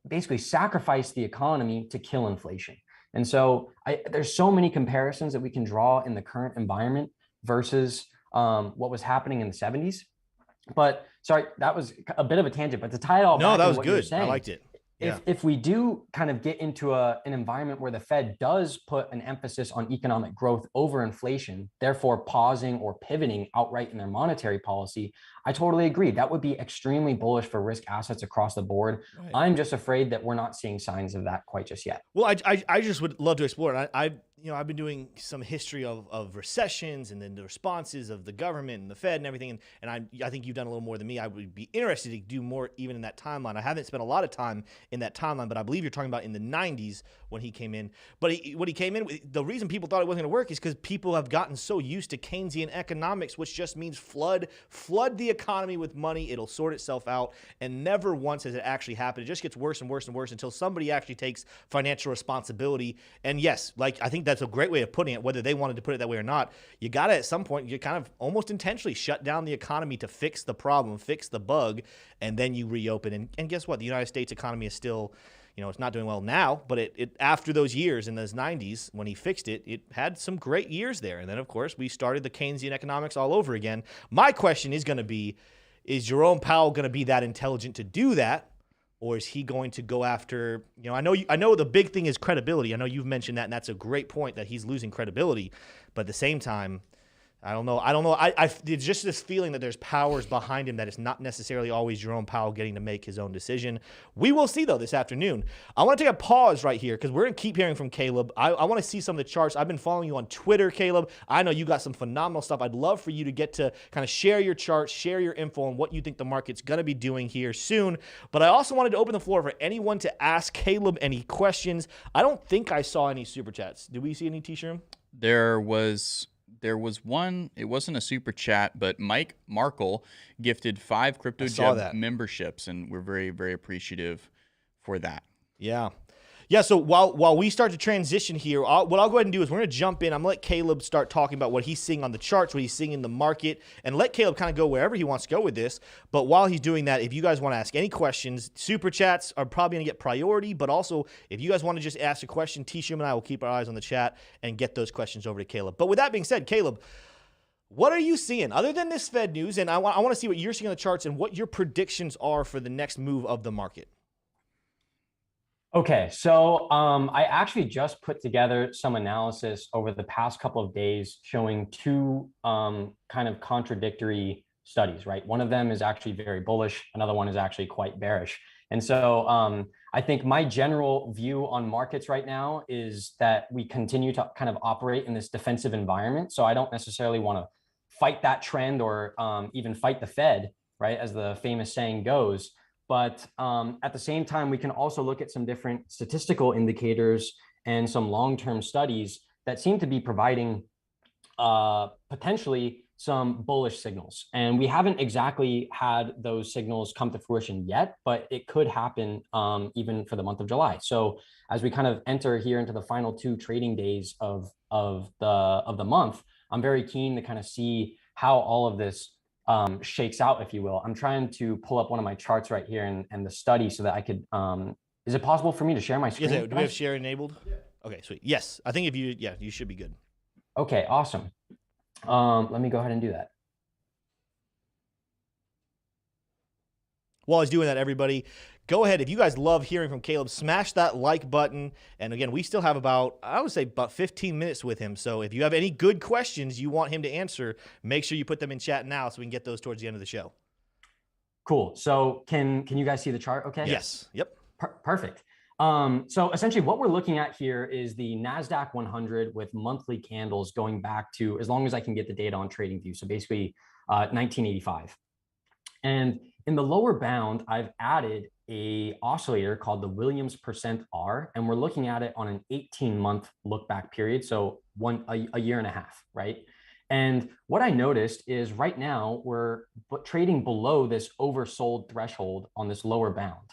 Speaker 5: basically sacrificed the economy to kill inflation. And so there's so many comparisons that we can draw in the current environment versus what was happening in the 70s. But sorry, that was a bit of a tangent, but to tie it all back,
Speaker 2: that was good. I liked it. Yeah.
Speaker 5: If we do kind of get into an environment where the Fed does put an emphasis on economic growth over inflation, therefore pausing or pivoting outright in their monetary policy, I totally agree. That would be extremely bullish for risk assets across the board. Right. I'm just afraid that we're not seeing signs of that quite just yet.
Speaker 2: Well, I just would love to explore it. I've been doing some history of recessions and then the responses of the government and the Fed and everything. And I think you've done a little more than me. I would be interested to do more even in that timeline. I haven't spent a lot of time in that timeline, but I believe you're talking about in the 90s when he came in. But when he came in, the reason people thought it wasn't going to work is because people have gotten so used to Keynesian economics, which just means flood the economy with money. It'll sort itself out. And never once has it actually happened. It just gets worse and worse and worse until somebody actually takes financial responsibility. And yes, like I think that's a great way of putting it, whether they wanted to put it that way or not. You got to, at some point, you kind of almost intentionally shut down the economy to fix the problem, fix the bug, and then you reopen. And guess what? The United States economy is still, it's not doing well now, but it after those years in those 90s, when he fixed it, it had some great years there. And then, of course, we started the Keynesian economics all over again. My question is going to be, is Jerome Powell going to be that intelligent to do that? Or is he going to go after, I know the big thing is credibility. I know you've mentioned that, and that's a great point that he's losing credibility. But at the same time, I don't know. It's just this feeling that there's powers behind him that it's not necessarily always Jerome Powell getting to make his own decision. We will see, though, this afternoon. I want to take a pause right here because we're going to keep hearing from Caleb. I want to see some of the charts. I've been following you on Twitter, Caleb. I know you got some phenomenal stuff. I'd love for you to get to kind of share your charts, share your info on what you think the market's going to be doing here soon. But I also wanted to open the floor for anyone to ask Caleb any questions. I don't think I saw any super chats. Did we see any, T-Shroom?
Speaker 3: There was one, it wasn't a super chat, but Mike Markle gifted 5 Crypto Jebb memberships, and we're very, very appreciative for that.
Speaker 2: Yeah. Yeah, so while we start to transition here, what I'll go ahead and do is we're going to jump in. I'm going to let Caleb start talking about what he's seeing on the charts, what he's seeing in the market, and let Caleb kind of go wherever he wants to go with this. But while he's doing that, if you guys want to ask any questions, super chats are probably going to get priority. But also, if you guys want to just ask a question, T-Shroom and I will keep our eyes on the chat and get those questions over to Caleb. But with that being said, Caleb, what are you seeing other than this Fed news? And I want to see what you're seeing on the charts and what your predictions are for the next move of the market.
Speaker 5: Okay, so I actually just put together some analysis over the past couple of days showing 2 kind of contradictory studies, right? One of them is actually very bullish. Another one is actually quite bearish. And so I think my general view on markets right now is that we continue to kind of operate in this defensive environment. So I don't necessarily want to fight that trend or even fight the Fed, right? As the famous saying goes. But at the same time, we can also look at some different statistical indicators and some long-term studies that seem to be providing potentially some bullish signals. And we haven't exactly had those signals come to fruition yet, but it could happen even for the month of July. So as we kind of enter here into the final 2 trading days of the month, I'm very keen to kind of see how all of this shakes out, if you will. I'm trying to pull up one of my charts right here and the study so that I could, is it possible for me to share my screen?
Speaker 2: Yes, do we have share enabled? Yeah. Okay, sweet. Yes, I think if you, you should be good.
Speaker 5: Okay, awesome. Let me go ahead and do that.
Speaker 2: While he's doing that, everybody, go ahead. If you guys love hearing from Caleb, smash that like button. And again, we still have about, I would say, about 15 minutes with him. So if you have any good questions you want him to answer, make sure you put them in chat now so we can get those towards the end of the show.
Speaker 5: Cool. So can you guys see the chart okay?
Speaker 2: Yes. Yep.
Speaker 5: Perfect. So essentially what we're looking at here is the NASDAQ 100 with monthly candles going back to, as long as I can get the data on TradingView, so basically 1985. And in the lower bound, I've added a oscillator called the Williams %R, and we're looking at it on an 18-month look back period, so a year and a half, right? And what I noticed is right now we're trading below this oversold threshold on this lower bound.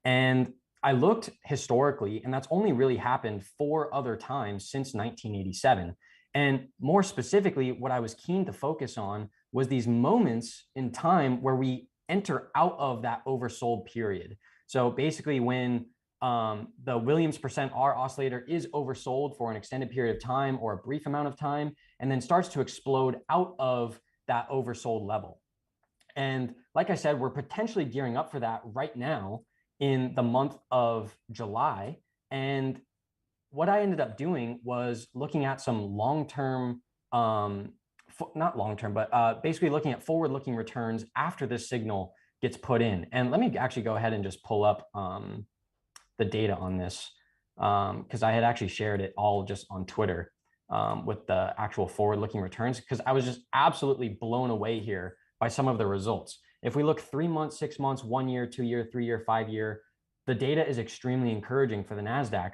Speaker 5: And I looked historically, and that's only really happened 4 other times since 1987. And more specifically, what I was keen to focus on was these moments in time where we enter out of that oversold period. So basically when the Williams %R oscillator is oversold for an extended period of time or a brief amount of time, and then starts to explode out of that oversold level. And like I said, we're potentially gearing up for that right now in the month of July. And what I ended up doing was looking at some long-term, not long-term, but basically looking at forward-looking returns after this signal gets put in. And let me actually go ahead and just pull up the data on this, because I had actually shared it all just on Twitter with the actual forward-looking returns, because I was just absolutely blown away here by some of the results. If we look 3 months, 6 months, 1 year, 2 year, 3 year, 5 year, the data is extremely encouraging for the NASDAQ.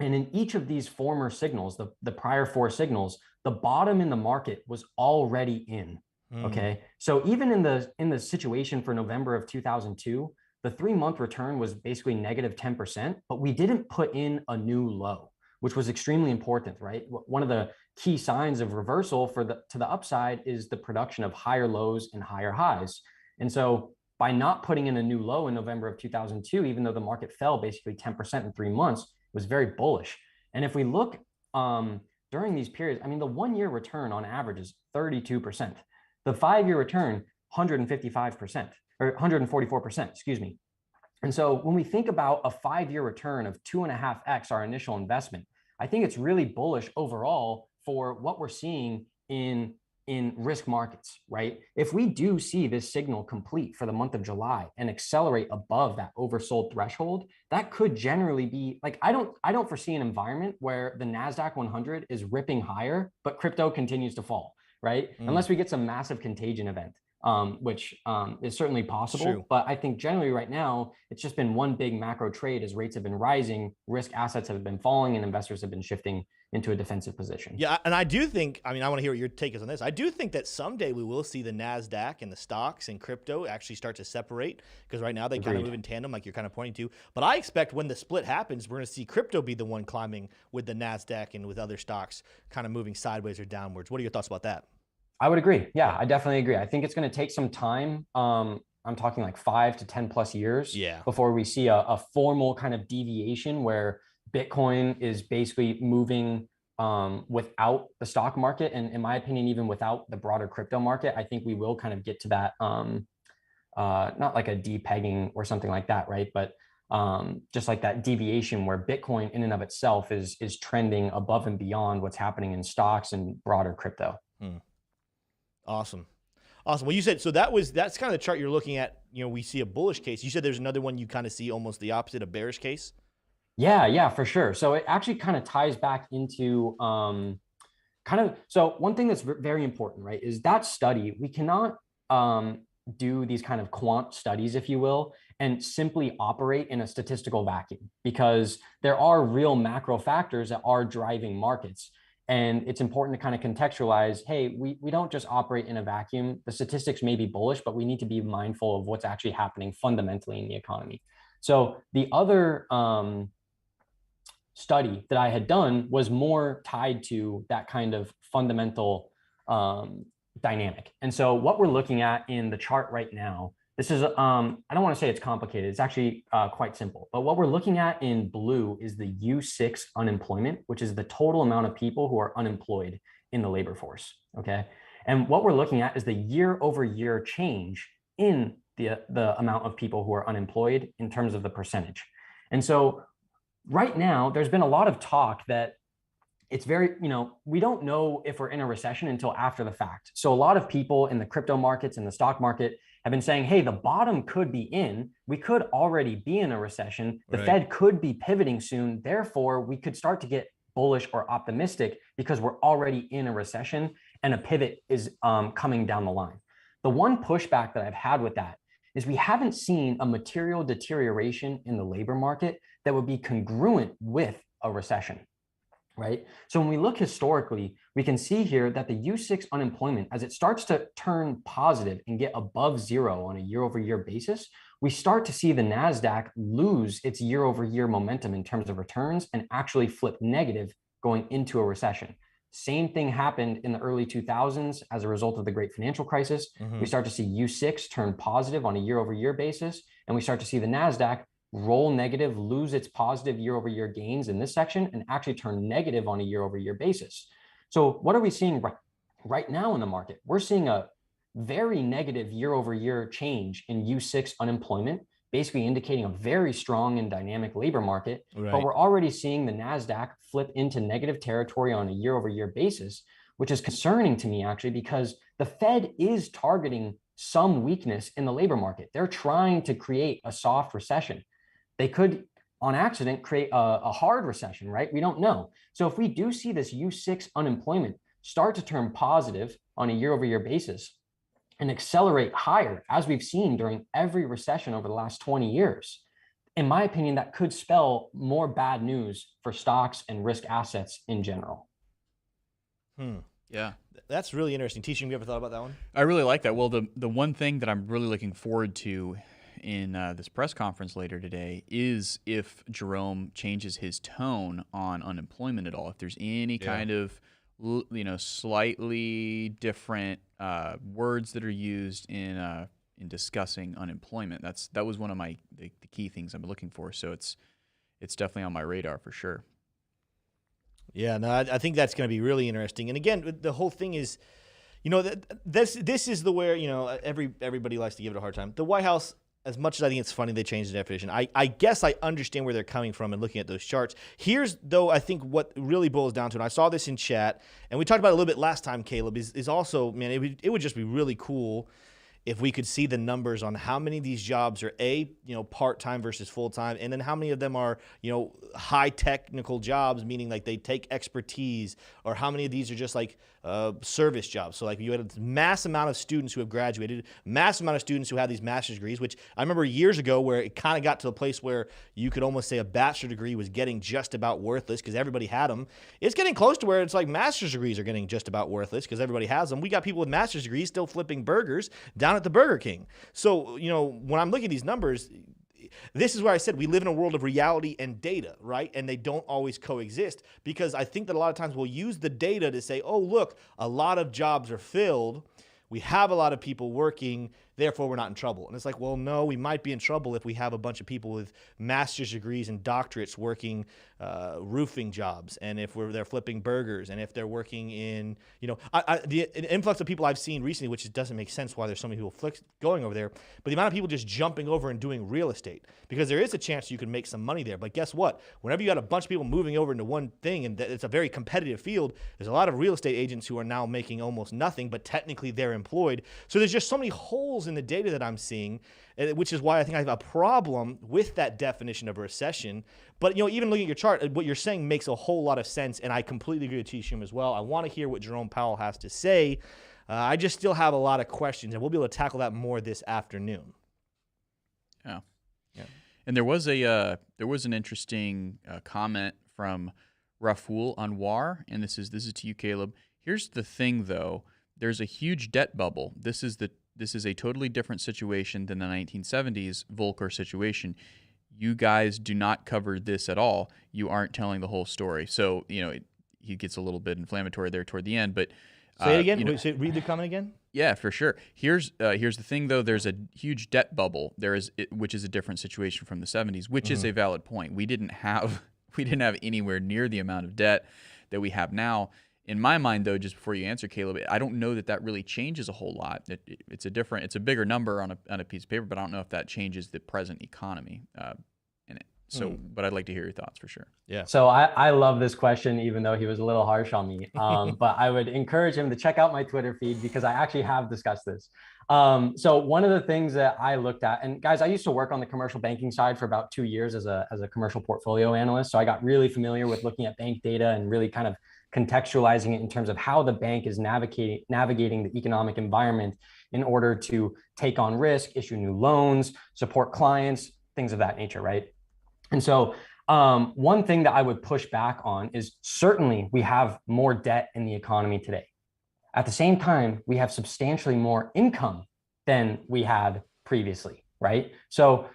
Speaker 5: And in each of these former signals, the prior 4 signals, the bottom in the market was already in. Okay. So even in the situation for November of 2002, the 3-month return was basically negative 10%, but we didn't put in a new low, which was extremely important, right? One of the key signs of reversal to the upside is the production of higher lows and higher highs. And so by not putting in a new low in November of 2002, even though the market fell basically 10% in 3 months, it was very bullish. And if we look during these periods, I mean, the 1-year return on average is 32%. The 5-year return, 155%, or 144%, excuse me. And so when we think about a 5-year return of 2.5x our initial investment, I think it's really bullish overall for what we're seeing in risk markets, right? If we do see this signal complete for the month of July and accelerate above that oversold threshold, that could generally be like, I don't foresee an environment where the NASDAQ 100 is ripping higher, but crypto continues to fall, right? Unless we get some massive contagion event, which is certainly possible. True. But I think generally right now, it's just been one big macro trade as rates have been rising, risk assets have been falling, and investors have been shifting into a defensive position.
Speaker 2: Yeah, and I do think, I mean, I want to hear what your take is on this. I do think that someday we will see the NASDAQ and the stocks and crypto actually start to separate, because right now they kind of move in tandem like you're kind of pointing to. But I expect when the split happens, we're going to see crypto be the one climbing with the NASDAQ and with other stocks kind of moving sideways or downwards. What are your thoughts about that?
Speaker 5: I would agree. Yeah, I definitely agree. I think it's going to take some time. I'm talking like 5 to 10 plus years before we see a formal kind of deviation where Bitcoin is basically moving without the stock market. And in my opinion, even without the broader crypto market, I think we will kind of get to that, not like a depegging or something like that, right? But just like that deviation where Bitcoin in and of itself is trending above and beyond what's happening in stocks and broader crypto.
Speaker 2: Awesome. Well, you said, so that's kind of the chart you're looking at. You know, we see a bullish case. You said there's another one you kind of see almost the opposite, a bearish case.
Speaker 5: Yeah, for sure. So it actually kind of ties back into so one thing that's very important, right, is that study, we cannot do these kind of quant studies, if you will, and simply operate in a statistical vacuum, because there are real macro factors that are driving markets. And it's important to kind of contextualize, hey, we don't just operate in a vacuum. The statistics may be bullish, but we need to be mindful of what's actually happening fundamentally in the economy. So the other study that I had done was more tied to that kind of fundamental dynamic. And so what we're looking at in the chart right now, this is, I don't want to say it's complicated. It's actually quite simple. But what we're looking at in blue is the U6 unemployment, which is the total amount of people who are unemployed in the labor force. Okay. And what we're looking at is the year over year change in the amount of people who are unemployed in terms of the percentage. And so right now, there's been a lot of talk that it's very, we don't know if we're in a recession until after the fact. So a lot of people in the crypto markets and the stock market have been saying, hey, the bottom could be in. We could already be in a recession. The Fed could be pivoting soon. Therefore, we could start to get bullish or optimistic because we're already in a recession and a pivot is coming down the line. The one pushback that I've had with that is we haven't seen a material deterioration in the labor market that would be congruent with a recession. Right. So when we look historically, we can see here that the U6 unemployment, as it starts to turn positive and get above zero on a year over year basis, we start to see the NASDAQ lose its year over year momentum in terms of returns and actually flip negative going into a recession. Same thing happened in the early 2000s as a result of the great financial crisis. We start to see U6 turn positive on a year over year basis, and we start to see the NASDAQ roll negative, lose its positive year over year gains in this section, and actually turn negative on a year over year basis. So what are we seeing right now in the market? We're seeing a very negative year over year change in U6 unemployment, basically indicating a very strong and dynamic labor market. But we're already seeing the NASDAQ flip into negative territory on a year over year basis, which is concerning to me actually, because the Fed is targeting some weakness in the labor market. They're trying to create a soft recession. They could, on accident, create a hard recession, right? We don't know. So if we do see this U6 unemployment start to turn positive on a year over year basis and accelerate higher, as we've seen during every recession over the last 20 years, in my opinion, that could spell more bad news for stocks and risk assets in general.
Speaker 3: Yeah.
Speaker 2: That's really interesting. Teaching, you ever thought about that one?
Speaker 3: I really like that. Well, the one thing that I'm really looking forward to in this press conference later today is if Jerome changes his tone on unemployment at all. If there's any kind of, slightly different words that are used in discussing unemployment. That was one of the key things I'm looking for. So it's definitely on my radar for sure.
Speaker 2: Yeah, no, I think that's going to be really interesting. And again, the whole thing is, this is the where everybody likes to give it a hard time. The White House, as much as I think it's funny they changed the definition, I guess I understand where they're coming from and looking at those charts. Here's, though, I think what really boils down to, and I saw this in chat, and we talked about it a little bit last time, Caleb, is also, man, it would just be really cool if we could see the numbers on how many of these jobs are part-time versus full-time, and then how many of them are, high technical jobs, meaning like they take expertise, or how many of these are just like service jobs. So like you had a mass amount of students who have graduated, mass amount of students who have these master's degrees, which I remember years ago where it kind of got to the place where you could almost say a bachelor degree was getting just about worthless because everybody had them. It's getting close to where it's like master's degrees are getting just about worthless because everybody has them. We got people with master's degrees still flipping burgers down at the Burger King. So, when I'm looking at these numbers, this is where I said we live in a world of reality and data, right? And they don't always coexist, because I think that a lot of times we'll use the data to say, oh, look, a lot of jobs are filled. We have a lot of people working, therefore we're not in trouble. And it's like, well, no, we might be in trouble if we have a bunch of people with master's degrees and doctorates working roofing jobs, and if they're flipping burgers, and if they're working in, the influx of people I've seen recently, which doesn't make sense why there's so many people going over there, but the amount of people just jumping over and doing real estate, because there is a chance you can make some money there. But guess what? Whenever you got a bunch of people moving over into one thing, and it's a very competitive field, there's a lot of real estate agents who are now making almost nothing, but technically they're employed. So there's just so many holes in the data that I'm seeing, which is why I think I have a problem with that definition of a recession. But, even looking at your chart, what you're saying makes a whole lot of sense, and I completely agree with T-Shum as well. I want to hear what Jerome Powell has to say. I just still have a lot of questions, and we'll be able to tackle that more this afternoon.
Speaker 3: Yeah. And there was an interesting comment from Raful Anwar, and this is to you, Caleb. Here's the thing, though. There's a huge debt bubble. This is a totally different situation than the 1970s Volcker situation. You guys do not cover this at all. You aren't telling the whole story. So, he gets a little bit inflammatory there toward the end. But
Speaker 2: Say it again. Read the comment again.
Speaker 3: Yeah, for sure. Here's the thing, though. There's a huge debt bubble. Which is a different situation from the 70s, which is a valid point. We didn't have anywhere near the amount of debt that we have now. In my mind, though, just before you answer, Caleb, I don't know that really changes a whole lot. It's a bigger number on a piece of paper, but I don't know if that changes the present economy in it. So, but I'd like to hear your thoughts for sure.
Speaker 2: Yeah.
Speaker 5: So I love this question, even though he was a little harsh on me. But I would encourage him to check out my Twitter feed because I actually have discussed this. So one of the things that I looked at, and guys, I used to work on the commercial banking side for about 2 years as a commercial portfolio analyst. So I got really familiar with looking at bank data and really kind of contextualizing it in terms of how the bank is navigating the economic environment in order to take on risk, issue new loans, support clients, things of that nature, right? And so one thing that I would push back on is certainly we have more debt in the economy today. At the same time, we have substantially more income than we had previously, right? So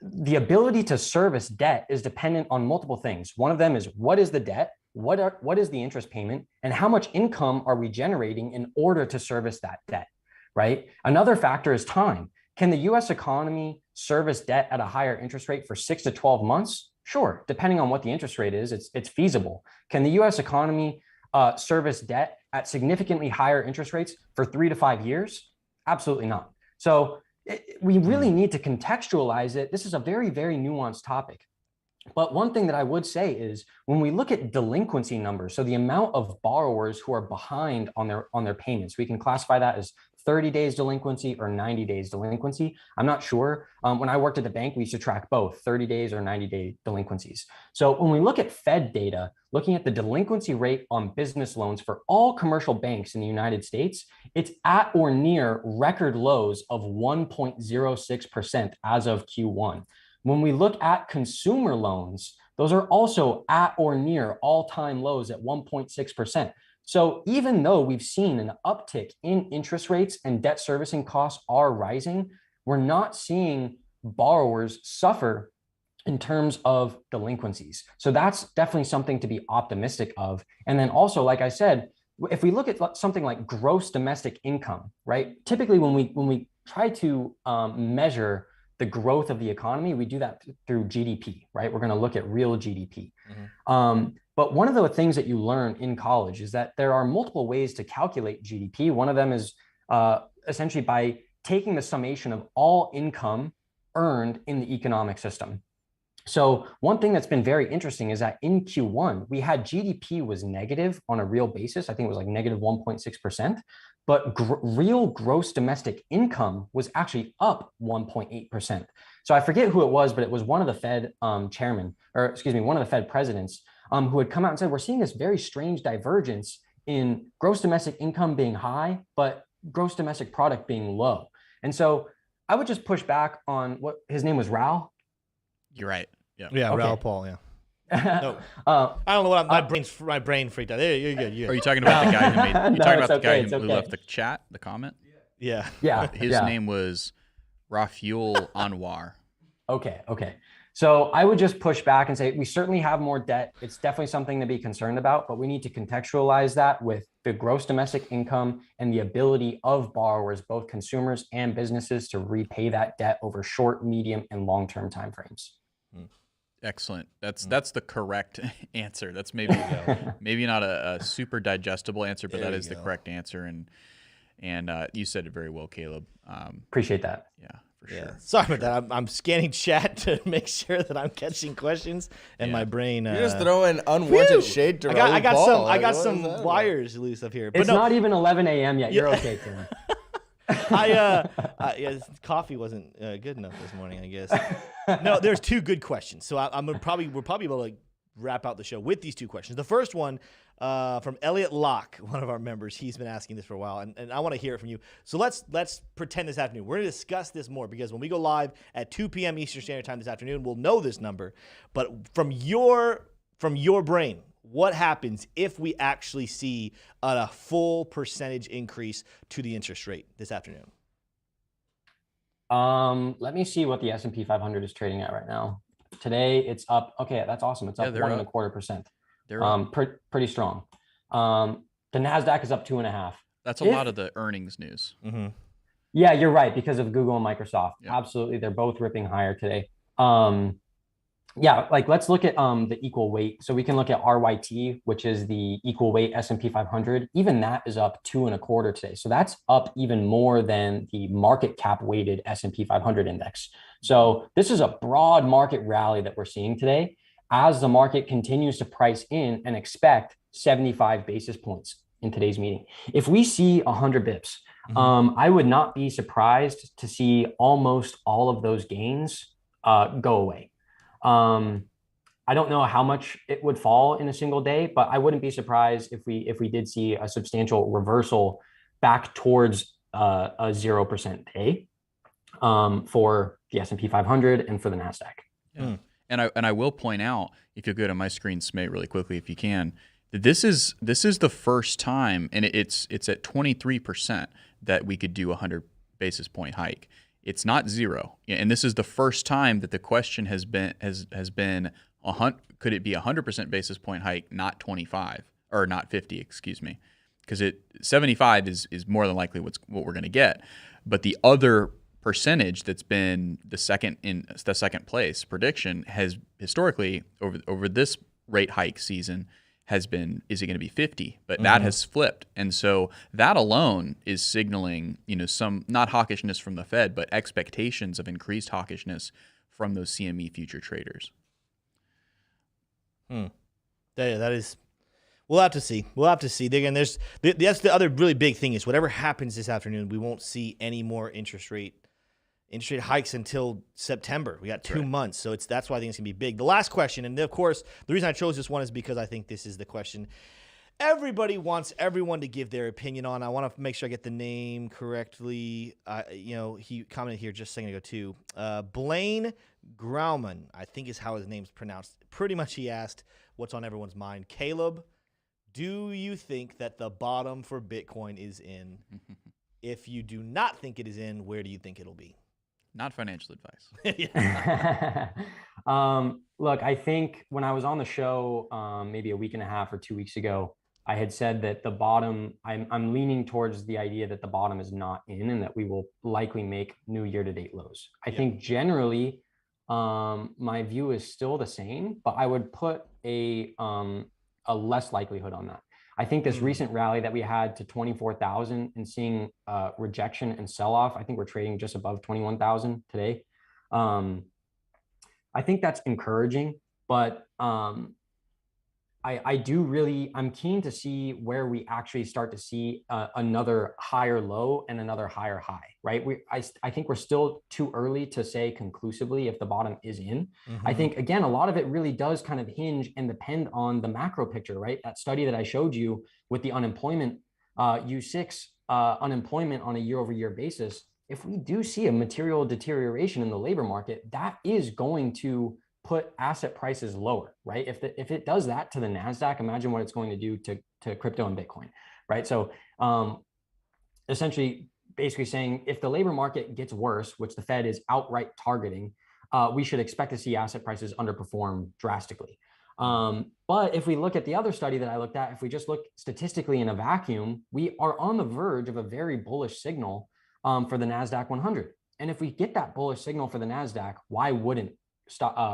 Speaker 5: the ability to service debt is dependent on multiple things. One of them is what is the debt? What is the interest payment? And how much income are we generating in order to service that debt, right? Another factor is time. Can the US economy service debt at a higher interest rate for 6 to 12 months? Sure, depending on what the interest rate is, it's feasible. Can the US economy service debt at significantly higher interest rates for 3 to 5 years? Absolutely not. So we really need to contextualize it. This is a very, very nuanced topic. But one thing that I would say is when we look at delinquency numbers, so the amount of borrowers who are behind on their payments, we can classify that as 30 days delinquency or 90 days delinquency. I'm not sure. When I worked at the bank, we used to track both 30 days or 90-day delinquencies. So when we look at Fed data, looking at the delinquency rate on business loans for all commercial banks in the United States, it's at or near record lows of 1.06% as of Q1. When we look at consumer loans, those are also at or near all-time lows at 1.6%. So even though we've seen an uptick in interest rates and debt servicing costs are rising, we're not seeing borrowers suffer in terms of delinquencies. So that's definitely something to be optimistic of. And then also, like I said, if we look at something like gross domestic income, right? Typically when we try to measure the growth of the economy, we do that through GDP, right? We're going to look at real GDP. But one of the things that you learn in college is that there are multiple ways to calculate GDP. One of them is essentially by taking the summation of all income earned in the economic system. So one thing that's been very interesting is that in Q1, we had GDP was negative on a real basis. I think it was like negative 1.6%. But real gross domestic income was actually up 1.8%. So I forget who it was, but it was one of the Fed one of the Fed presidents who had come out and said, we're seeing this very strange divergence in gross domestic income being high, but gross domestic product being low. And so I would just push back on what his name was, Raul.
Speaker 3: You're right. Yeah.
Speaker 2: Yeah.
Speaker 5: Okay.
Speaker 2: Raul Paul. Yeah. No, I don't know what my brain freaked out. There, you're good.
Speaker 3: Are you talking about the guy who made? You talking about the guy who left the chat, the comment?
Speaker 2: Yeah.
Speaker 5: Yeah.
Speaker 3: His name was Rafael Anwar.
Speaker 5: Okay. So I would just push back and say we certainly have more debt. It's definitely something to be concerned about, but we need to contextualize that with the gross domestic income and the ability of borrowers, both consumers and businesses, to repay that debt over short, medium, and long-term timeframes.
Speaker 3: Excellent. That's the correct answer. That's maybe not a super digestible answer, but that is the correct answer. And you said it very well, Caleb.
Speaker 5: Appreciate that.
Speaker 3: Yeah, for sure.
Speaker 2: Sorry about that. I'm scanning chat to make sure that I'm catching questions, and my brain.
Speaker 4: You're just throwing unwanted shade to
Speaker 2: I got some wires loose up here. But
Speaker 5: it's not even 11 a.m. yet. You're okay, Tim.
Speaker 2: Coffee wasn't good enough this morning, I guess. No, there's two good questions. So we're probably able to wrap out the show with these two questions. The first one from Elliot Locke, one of our members. He's been asking this for a while, and I want to hear it from you. So let's pretend this afternoon. We're going to discuss this more because when we go live at 2 p.m. Eastern Standard Time this afternoon, we'll know this number. But from your brain, what happens if we actually see a full percentage increase to the interest rate this afternoon?
Speaker 5: Let me see what the S&P 500 is trading at right now. Today it's up. Okay, that's awesome. It's up 1.25%.
Speaker 3: They're
Speaker 5: pretty strong. The NASDAQ is up 2.5%.
Speaker 3: That's a lot of the earnings news.
Speaker 2: Mm-hmm.
Speaker 5: Yeah, you're right, because of Google and Microsoft.
Speaker 3: Yep.
Speaker 5: Absolutely, they're both ripping higher today. Yeah, like let's look at the equal weight. So we can look at RYT, which is the equal weight S&P 500. Even that is up 2.25 today. So that's up even more than the market cap weighted S&P 500 index. So this is a broad market rally that we're seeing today as the market continues to price in and expect 75 basis points in today's meeting. If we see 100 bips, I would not be surprised to see almost all of those gains go away. I don't know how much it would fall in a single day, but I wouldn't be surprised if we did see a substantial reversal back towards a 0% day for the S&P 500 and for the NASDAQ.
Speaker 3: Yeah. And I will point out, if you go to my screen, Smate, really quickly, if you can, that this is the first time, and it's at 23% that we could do a 100 basis point hike. It's not 0, and this is the first time that the question has been could it be 100% basis point hike, not 25 or not 50, excuse me, because 75 is more than likely what we're going to get, but the other percentage that's been the second place prediction has historically over this rate hike season has been, is it going to be 50? But that has flipped. And so that alone is signaling, some not hawkishness from the Fed, but expectations of increased hawkishness from those CME future traders.
Speaker 2: That is, we'll have to see. Again, that's the other really big thing is whatever happens this afternoon, we won't see any more interest rate hikes until September. We got 2 months, so that's why I think it's going to be big. The last question, and of course, the reason I chose this one is because I think this is the question everybody wants everyone to give their opinion on. I want to make sure I get the name correctly. He commented here just a second ago too. Blaine Grauman, I think is how his name's pronounced. Pretty much he asked what's on everyone's mind. Caleb, do you think that the bottom for Bitcoin is in? If you do not think it is in, where do you think it'll be?
Speaker 3: Not financial advice.
Speaker 5: Look, I think when I was on the show maybe a week and a half or 2 weeks ago, I had said that the bottom, I'm leaning towards the idea that the bottom is not in and that we will likely make new year-to-date lows. I think generally my view is still the same, but I would put a less likelihood on that. I think this recent rally that we had to 24,000 and seeing rejection and sell-off, I think we're trading just above 21,000 today. I think that's encouraging, but I'm keen to see where we actually start to see another higher low and another higher high, right? I think we're still too early to say conclusively if the bottom is in. I think, again, a lot of it really does kind of hinge and depend on the macro picture, right? That study that I showed you with the unemployment, U6 unemployment on a year-over-year basis, if we do see a material deterioration in the labor market, that is going to put asset prices lower, right? If it does that to the NASDAQ, imagine what it's going to do to crypto and Bitcoin, right? So essentially, basically saying if the labor market gets worse, which the Fed is outright targeting, we should expect to see asset prices underperform drastically. But if we look at the other study that I looked at, if we just look statistically in a vacuum, we are on the verge of a very bullish signal for the NASDAQ 100. And if we get that bullish signal for the NASDAQ, why wouldn't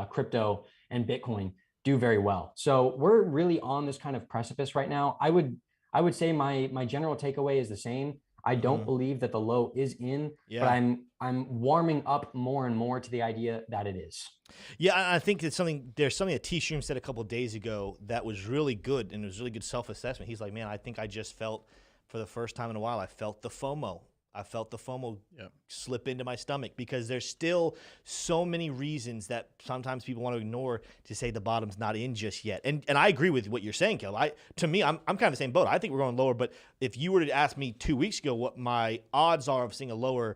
Speaker 5: crypto and Bitcoin do very well? So we're really on this kind of precipice right now. I would say my general takeaway is the same. I don't believe that the low is in, but I'm warming up more and more to the idea that it is.
Speaker 2: Yeah, I think there's something that T-Shroom said a couple of days ago that was really good, and it was really good self-assessment. He's like, man, I think I just felt for the first time in a while, I felt the FOMO. Slip into my stomach because there's still so many reasons that sometimes people want to ignore to say the bottom's not in just yet. And I agree with what you're saying, Kel. To me, I'm kind of the same boat. I think we're going lower, but if you were to ask me 2 weeks ago what my odds are of seeing a lower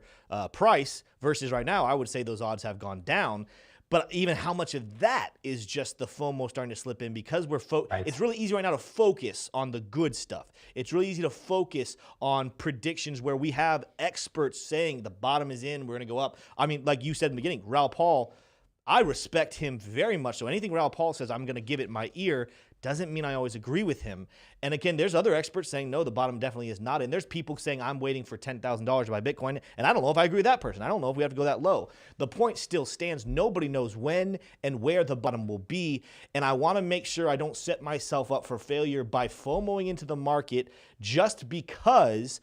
Speaker 2: price versus right now, I would say those odds have gone down. But even how much of that is just the FOMO starting to slip in because it's really easy right now to focus on the good stuff. It's really easy to focus on predictions where we have experts saying the bottom is in, we're going to go up. I mean, like you said in the beginning, Raoul Pal, I respect him very much. So anything Raoul Pal says, I'm going to give it my ear Doesn't mean I always agree with him. And again, there's other experts saying, no, the bottom definitely is not. And there's people saying I'm waiting for $10,000 to buy Bitcoin. And I don't know if I agree with that person. I don't know if we have to go that low. The point still stands. Nobody knows when and where the bottom will be. And I want to make sure I don't set myself up for failure by FOMOing into the market just because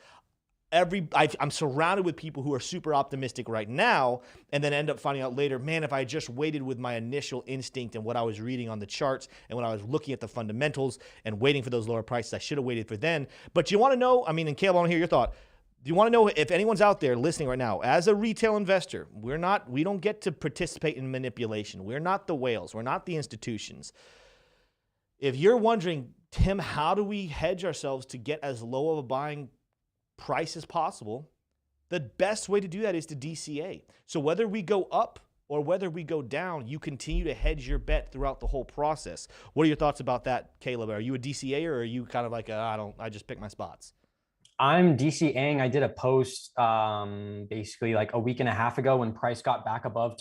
Speaker 2: I'm surrounded with people who are super optimistic right now and then end up finding out later, man, if I just waited with my initial instinct and what I was reading on the charts and when I was looking at the fundamentals and waiting for those lower prices, I should have waited for then. But you want to know, I mean, and Caleb, I want to hear your thought. Do you want to know if anyone's out there listening right now, as a retail investor, we don't get to participate in manipulation. We're not the whales. We're not the institutions. If you're wondering, Tim, how do we hedge ourselves to get as low of a buying price as possible, the best way to do that is to DCA. So whether we go up or whether we go down, you continue to hedge your bet throughout the whole process. What are your thoughts about that, Caleb? Are you a DCA or are you kind of like, I just pick my spots?
Speaker 5: I'm DCAing. I did a post basically like a week and a half ago when price got back above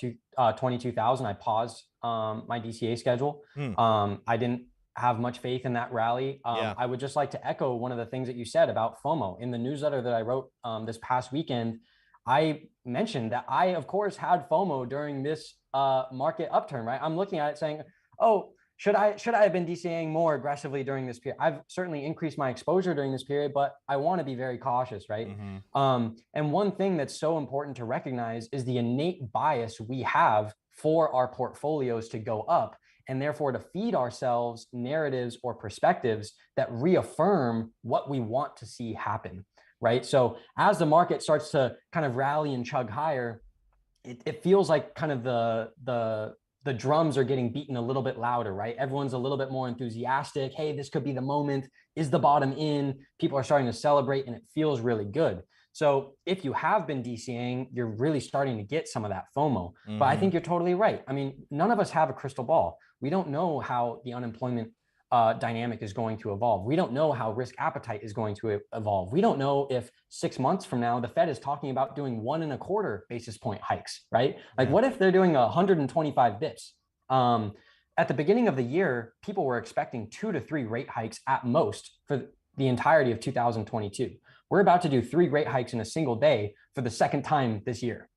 Speaker 5: 22,000. I paused my DCA schedule. I didn't have much faith in that rally. I would just like to echo one of the things that you said about FOMO. In the newsletter that I wrote this past weekend, I mentioned that I, of course, had FOMO during this market upturn, right? I'm looking at it saying, oh, should I have been DCAing more aggressively during this period? I've certainly increased my exposure during this period, but I want to be very cautious, right? And one thing that's so important to recognize is the innate bias we have for our portfolios to go up, and therefore to feed ourselves narratives or perspectives that reaffirm what we want to see happen, right? So as the market starts to kind of rally and chug higher, it feels like kind of the drums are getting beaten a little bit louder, right? Everyone's a little bit more enthusiastic. Hey, this could be the moment. Is the bottom in? People are starting to celebrate and it feels really good. So if you have been DCAing, you're really starting to get some of that FOMO. But I think you're totally right. I mean, none of us have a crystal ball. We don't know how the unemployment dynamic is going to evolve. We don't know how risk appetite is going to evolve. We don't know if 6 months from now, the Fed is talking about doing 1.25 basis point hikes, right? Like what if they're doing 125 bips? At the beginning of the year, people were expecting 2 to 3 rate hikes at most for the entirety of 2022. We're about to do 3 rate hikes in a single day for the second time this year.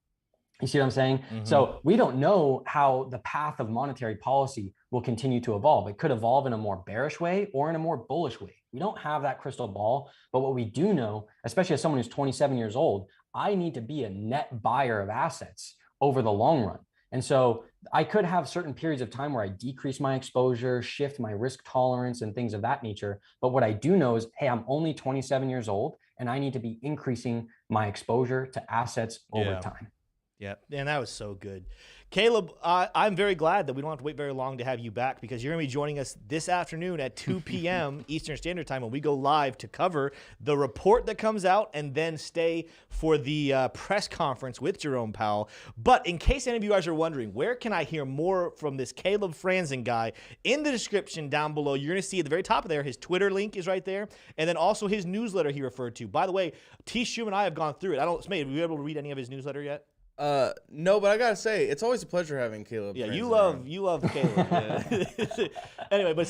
Speaker 5: You see what I'm saying? So we don't know how the path of monetary policy will continue to evolve. It could evolve in a more bearish way or in a more bullish way. We don't have that crystal ball, but what we do know, especially as someone who's 27 years old, I need to be a net buyer of assets over the long run. And so I could have certain periods of time where I decrease my exposure, shift my risk tolerance and things of that nature. But what I do know is, hey, I'm only 27 years old and I need to be increasing my exposure to assets over time.
Speaker 2: Yeah, and that was so good. Caleb, I'm very glad that we don't have to wait very long to have you back because you're going to be joining us this afternoon at 2 p.m. Eastern Standard Time when we go live to cover the report that comes out and then stay for the press conference with Jerome Powell. But in case any of you guys are wondering, where can I hear more from this Caleb Franzen guy? In the description down below, you're going to see at the very top of there, his Twitter link is right there, and then also his newsletter he referred to. By the way, T. Shum and I have gone through it. Smade, were you able to read any of his newsletter yet?
Speaker 4: No, but I gotta say, it's always a pleasure having Caleb.
Speaker 2: Yeah, you love Caleb. Yeah. Anyway, but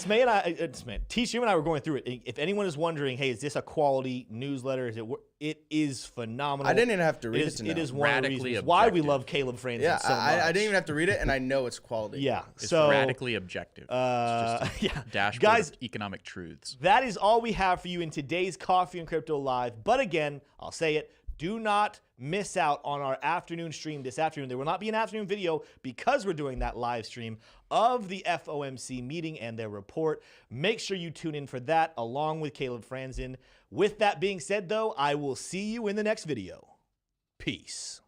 Speaker 2: T. Shum and I were going through it. If anyone is wondering, hey, is this a quality newsletter? It is phenomenal.
Speaker 4: I didn't even have to read it to know.
Speaker 2: It is one of the reasons why we love Caleb Franzen so much.
Speaker 4: I didn't even have to read it, and I know it's quality.
Speaker 2: Yeah,
Speaker 3: it's radically objective. It's just a dashboard of economic truths.
Speaker 2: That is all we have for you in today's Coffee and Crypto Live. But again, I'll say it. Do not miss out on our afternoon stream this afternoon. There will not be an afternoon video because we're doing that live stream of the FOMC meeting and their report. Make sure you tune in for that along with Caleb Franzen. With that being said, though, I will see you in the next video. Peace.